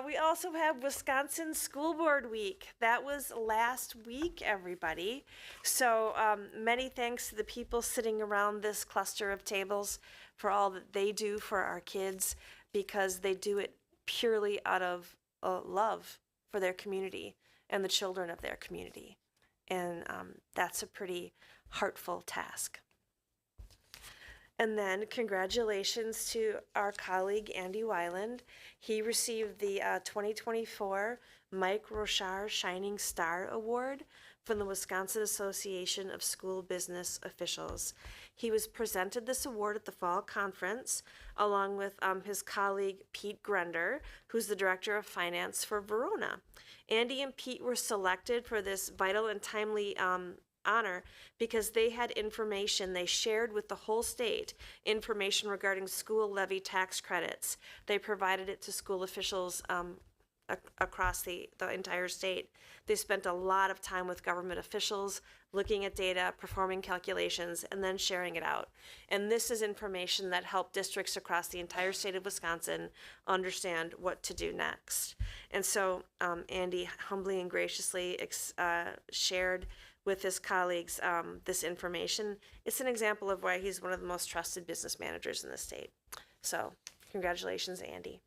We also have Wisconsin School Board Week. That was last week, everybody. So many thanks to the people sitting around this cluster of tables for all that they do for our kids, because they do it purely out of love for their community and the children of their community. And that's a pretty heartful task. And then congratulations to our colleague, Andy Weiland. He received the 2024 Mike Rochar Shining Star Award from the Wisconsin Association of School Business Officials. He was presented this award at the fall conference along with his colleague, Pete Grender, who's the Director of Finance for Verona. Andy and Pete were selected for this vital and timely honor because they had information they shared with the whole state, information regarding school levy tax credits. They provided it to school officials across the entire state. They spent a lot of time with government officials, looking at data, performing calculations, and then sharing it out. And this is information that helped districts across the entire state of Wisconsin understand what to do next. And so Andy humbly and graciously shared with his colleagues this information. It's an example of why he's one of the most trusted business managers in the state. So congratulations, Andy.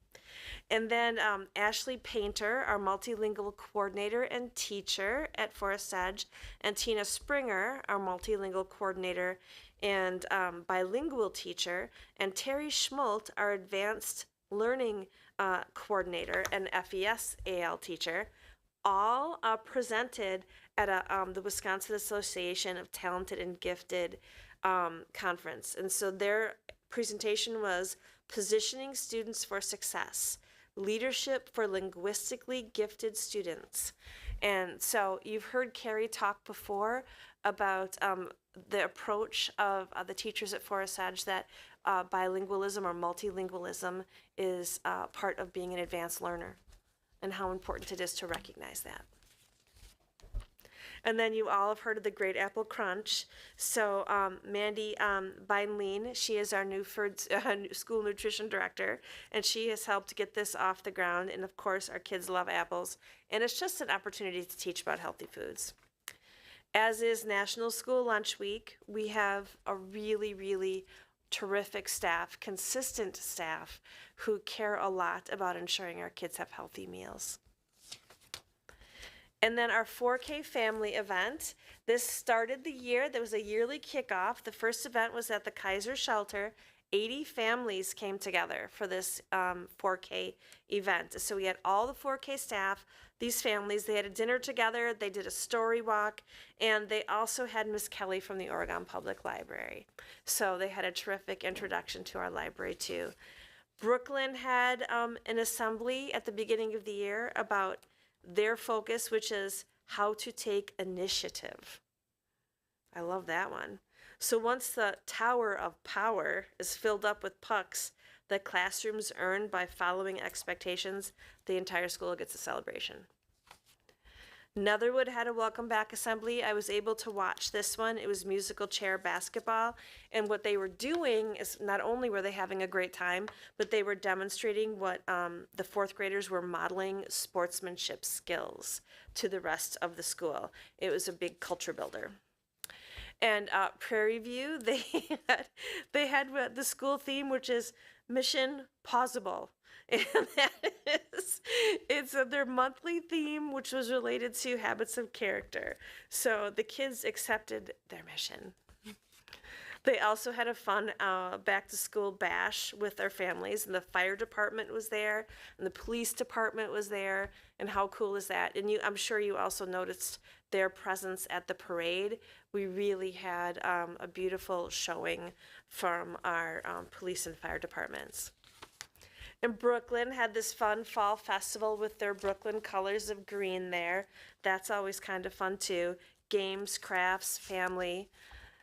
And then Ashley Painter, our multilingual coordinator and teacher at Forest Edge, and Tina Springer, our multilingual coordinator and bilingual teacher, and Terry Schmult, our advanced learning coordinator and FES-AL teacher, all presented at the Wisconsin Association of Talented and Gifted conference. And so their presentation was Positioning Students for Success, Leadership for Linguistically Gifted Students. And so you've heard Carrie talk before about the approach of the teachers at Forest Edge that bilingualism or multilingualism is part of being an advanced learner and how important it is to recognize that. And then you all have heard of the Great Apple Crunch. So Mandy Beinlein, she is our new school nutrition director, and she has helped get this off the ground. And of course, our kids love apples, and it's just an opportunity to teach about healthy foods. As is National School Lunch Week, we have a really, really terrific staff, consistent staff, who care a lot about ensuring our kids have healthy meals. And then our 4K family event. This started the year. There was a yearly kickoff. The first event was at the Kaiser Shelter. 80 families came together for this 4K event. So we had all the 4K staff, these families. They had a dinner together. They did a story walk. And they also had Miss Kelly from the Oregon Public Library. So they had a terrific introduction to our library, too. Brooklyn had an assembly at the beginning of the year about their focus, which is how to take initiative. I love that one. So once the tower of power is filled up with pucks that classrooms earn by following expectations, the entire school gets a celebration. Netherwood had a welcome back assembly. I was able to watch this one. It was musical chair basketball. And what they were doing is not only were they having a great time, but they were demonstrating what the fourth graders were modeling sportsmanship skills to the rest of the school. It was a big culture builder. And Prairie View, they had the school theme, which is Mission Possible. And it's their monthly theme, which was related to habits of character. So the kids accepted their mission. They also had a fun back to school bash with their families, and the fire department was there, and the police department was there, and how cool is that? And I'm sure you also noticed their presence at the parade. We really had a beautiful showing from our police and fire departments. And Brooklyn had this fun fall festival with their Brooklyn colors of green there. That's always kind of fun too. Games, crafts, family.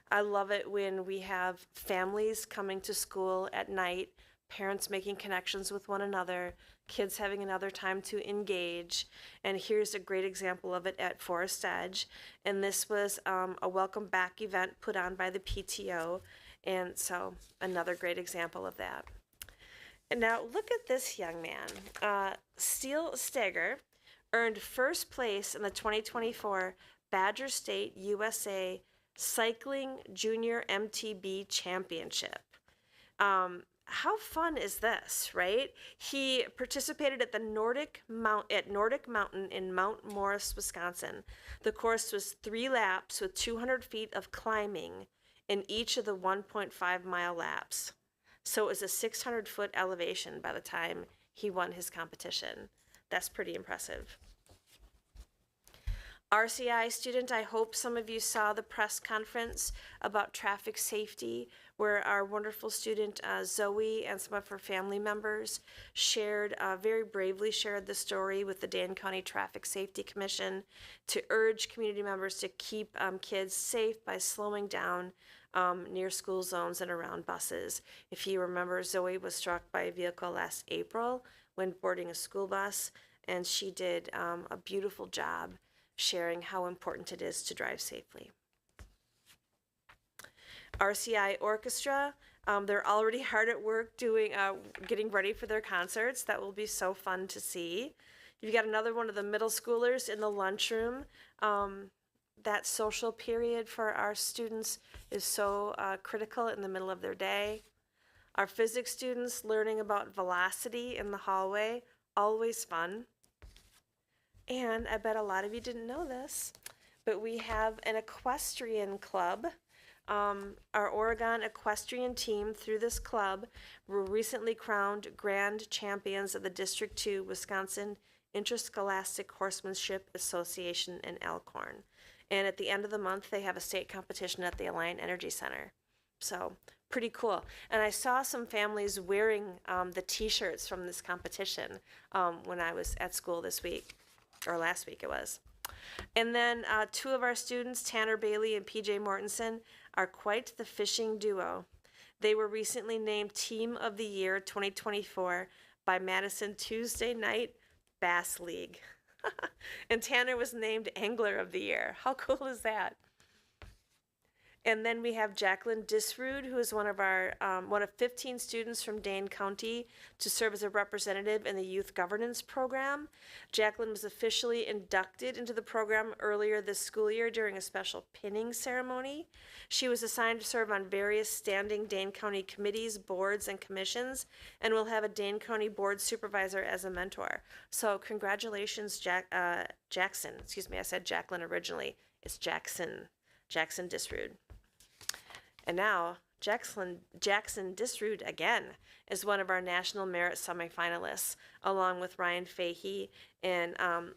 I love it when we have families coming to school at night, parents making connections with one another, kids having another time to engage. And here's a great example of it at Forest Edge. And this was a welcome back event put on by the PTO. And so another great example of that. And now look at this young man. Steele Steger earned first place in the 2024 Badger State USA Cycling Junior MTB Championship. How fun is this, right? He participated at the Nordic Mountain in Mount Morris, Wisconsin. The course was 3 laps with 200 feet of climbing in each of the 1.5-mile laps. So it was a 600-foot elevation by the time he won his competition. That's pretty impressive. RCI student, I hope some of you saw the press conference about traffic safety, where our wonderful student Zoe and some of her family members very bravely shared the story with the Dane County Traffic Safety Commission to urge community members to keep kids safe by slowing down near school zones and around buses. If you remember, Zoe was struck by a vehicle last April when boarding a school bus, and she did a beautiful job sharing how important it is to drive safely. RCI Orchestra, they're already hard at work doing getting ready for their concerts. That will be so fun to see. You've got another one of the middle schoolers in the lunchroom. That social period for our students is so critical in the middle of their day. Our physics students learning about velocity in the hallway, always fun. And I bet a lot of you didn't know this, but we have an equestrian club. Our Oregon equestrian team, through this club, were recently crowned grand champions of the District 2 Wisconsin Interscholastic Horsemanship Association in Elkhorn. And at the end of the month, they have a state competition at the Alliant Energy Center. So pretty cool. And I saw some families wearing the t-shirts from this competition when I was at school this week, or last week it was. And then two of our students, Tanner Bailey and PJ Mortensen, are quite the fishing duo. They were recently named Team of the Year 2024 by Madison Tuesday Night Bass League. And Tanner was named Angler of the Year. How cool is that? And then we have Jacqueline Disrude, who is one of 15 students from Dane County to serve as a representative in the Youth Governance Program. Jacqueline was officially inducted into the program earlier this school year during a special pinning ceremony. She was assigned to serve on various standing Dane County committees, boards, and commissions, and will have a Dane County board supervisor as a mentor. So congratulations, Jackson. Excuse me, I said Jacqueline originally. It's Jackson Disrude. And now, Jackson Disrude again is one of our National Merit semifinalists, along with Ryan Fahey and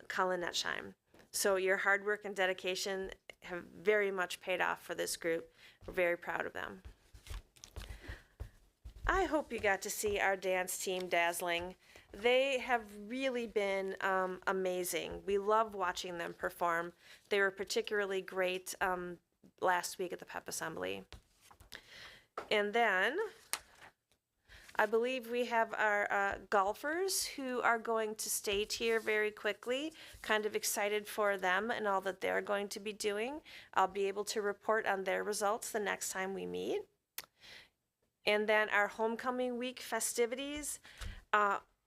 Colin Netsheim. So your hard work and dedication have very much paid off for this group. We're very proud of them. I hope you got to see our dance team, Dazzling. They have really been amazing. We love watching them perform. They were particularly great last week at the Pep Assembly. And then I believe we have our golfers who are going to state here very quickly. Kind of excited for them and all that they're going to be doing. I'll be able to report on their results the next time we meet. And then our homecoming week festivities.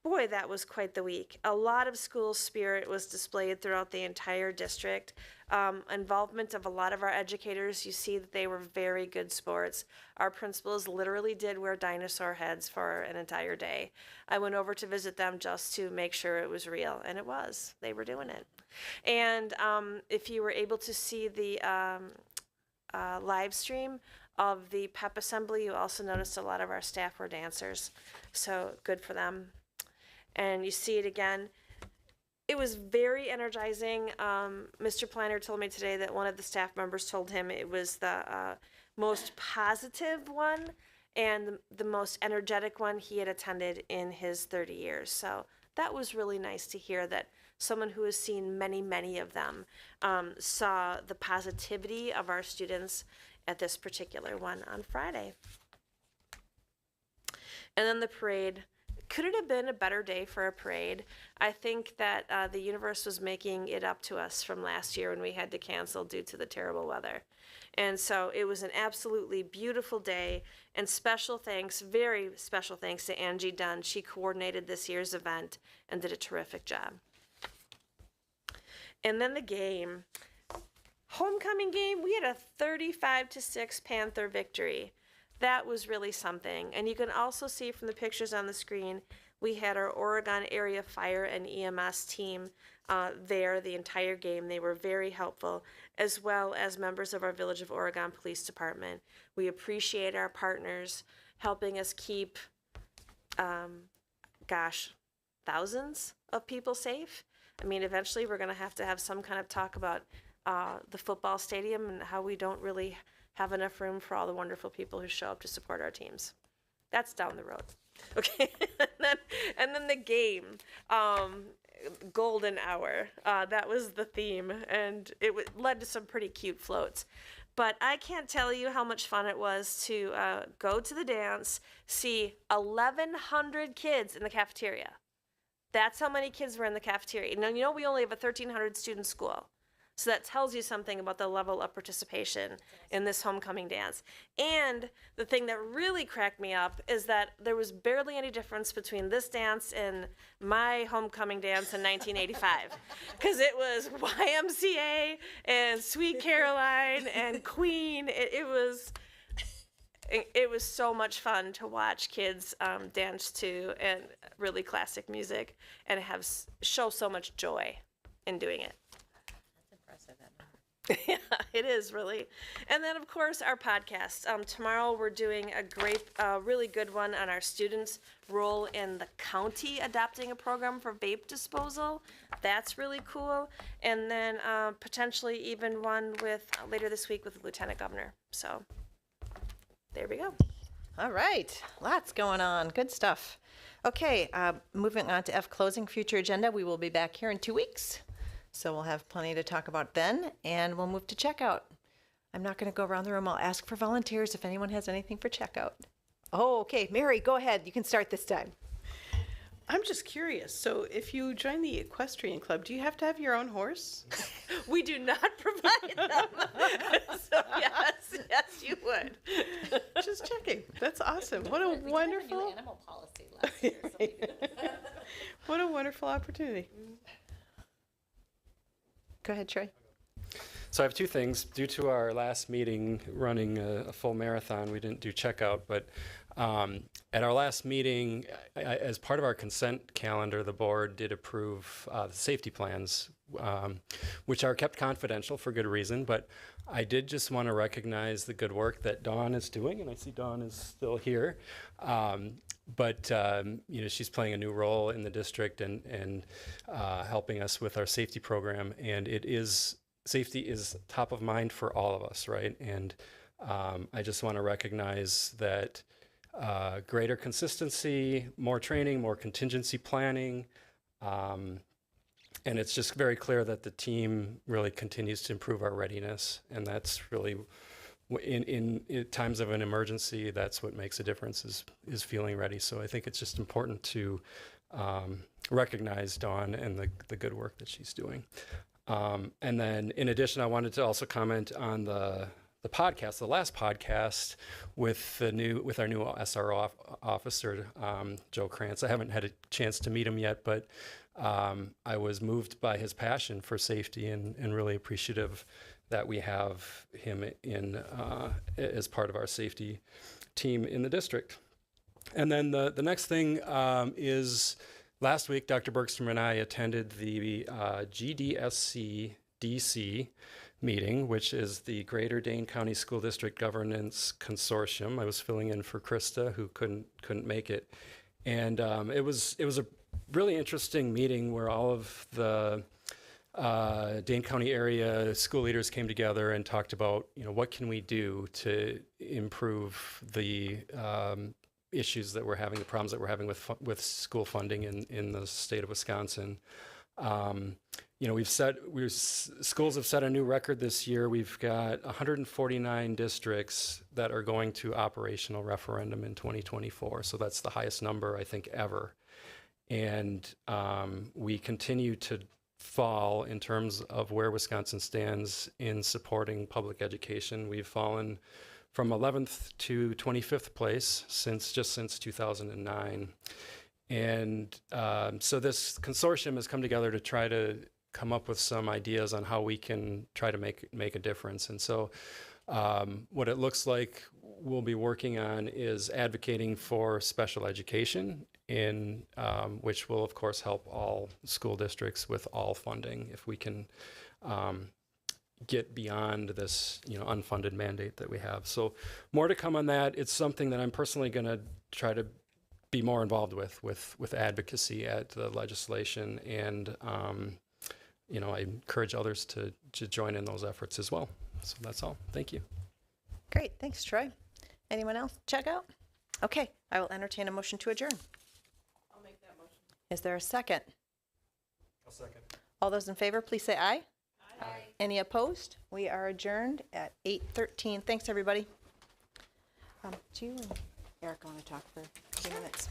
Boy, that was quite the week. A lot of school spirit was displayed throughout the entire district. Involvement of a lot of our educators, you see that they were very good sports. Our principals literally did wear dinosaur heads for an entire day. I went over to visit them just to make sure it was real, and it was. They were doing it. And if you were able to see the live stream of the Pep Assembly, you also noticed a lot of our staff were dancers. So good for them. And you see it again. It was very energizing. Mr. Planner told me today that one of the staff members told him it was the most positive one and the most energetic one he had attended in his 30 years. So that was really nice to hear that someone who has seen many, many of them saw the positivity of our students at this particular one on Friday. And then the parade. Could it have been a better day for a parade? I think that the universe was making it up to us from last year when we had to cancel due to the terrible weather. And so it was an absolutely beautiful day, and special thanks, very special thanks to Angie Dunn. She coordinated this year's event and did a terrific job. And then the game. Homecoming game, we had a 35-6 Panther victory. That was really something. And you can also see from the pictures on the screen, we had our Oregon Area Fire and EMS team there the entire game. They were very helpful, as well as members of our Village of Oregon Police Department. We appreciate our partners helping us keep, thousands of people safe. I mean, eventually we're going to have some kind of talk about the football stadium and how we don't really have enough room for all the wonderful people who show up to support our teams. That's down the road. Okay, and then the game, golden hour. That was the theme, and it led to some pretty cute floats. But I can't tell you how much fun it was to go to the dance, see 1,100 kids in the cafeteria. That's how many kids were in the cafeteria. Now, you know, we only have a 1,300 student school. So that tells you something about the level of participation in this homecoming dance. And the thing that really cracked me up is that there was barely any difference between this dance and my homecoming dance in 1985. Because it was YMCA and Sweet Caroline and Queen. It was so much fun to watch kids dance to and really classic music and show so much joy in doing it. Yeah, it is really. And then, of course, our podcast. Tomorrow we're doing a really good one on our students' role in the county adopting a program for vape disposal. That's really cool. And then potentially even one with later this week with the Lieutenant Governor. So there we go. All right, lots going on. Good stuff. Okay, moving on to F, closing future agenda. We will be back here in 2 weeks. So we'll have plenty to talk about then, and we'll move to checkout. I'm not going to go around the room. I'll ask for volunteers if anyone has anything for checkout. Oh, okay. Mary, go ahead. You can start this time. I'm just curious. So if you join the equestrian club, do you have to have your own horse? We do not provide them. So yes, you would. Just checking. That's awesome. What a wonderful Animal policy last year. what a wonderful opportunity. Go ahead, Troy. So I have two things. Due to our last meeting running a full marathon, we didn't do checkout, but at our last meeting, as part of our consent calendar, the board did approve the safety plans, which are kept confidential for good reason, but I did just want to recognize the good work that Dawn is doing, and I see Dawn is still here. But you know, she's playing a new role in the district and helping us with our safety program, and safety is top of mind for all of us, right? And I just want to recognize that greater consistency, more training, more contingency planning, and it's just very clear that the team really continues to improve our readiness, and that's really in times of an emergency, that's what makes a difference is feeling ready. So I think it's just important to recognize Dawn and the good work that she's doing. And then in addition, I wanted to also comment on the podcast, the last podcast with our new SRO officer, Joe Krantz. I haven't had a chance to meet him yet, but I was moved by his passion for safety and really appreciative that we have him in as part of our safety team in the district. And then the next thing is last week, Dr. Bergstrom and I attended the GDSC DC meeting, which is the Greater Dane County School District Governance Consortium. I was filling in for Krista, who couldn't make it. And it was a really interesting meeting where all of the Dane County area school leaders came together and talked about, you know, what can we do to improve the issues that we're having, the problems that we're having with school funding in the state of Wisconsin. You know, schools have set a new record this year. We've got 149 districts that are going to operational referendum in 2024. So that's the highest number, I think, ever. And we continue to fall in terms of where Wisconsin stands in supporting public education. We've fallen from 11th to 25th place since 2009. And so this consortium has come together to try to come up with some ideas on how we can try to make a difference. And so what it looks like we'll be working on is advocating for special education, in which will of course help all school districts with all funding if we can get beyond this, you know, unfunded mandate that we have. So more to come on that. It's something that I'm personally going to try to be more involved with advocacy at the legislation, and you know, I encourage others to join in those efforts as well. So that's all. Thank you. Great, thanks, Troy. Anyone else? Check out? Okay, I will entertain a motion to adjourn. I'll make that motion. Is there a second? I'll second. All those in favor, please say aye. Aye. Any opposed? We are adjourned at 8:13. Thanks, everybody. Do you and Eric want to talk for a few minutes?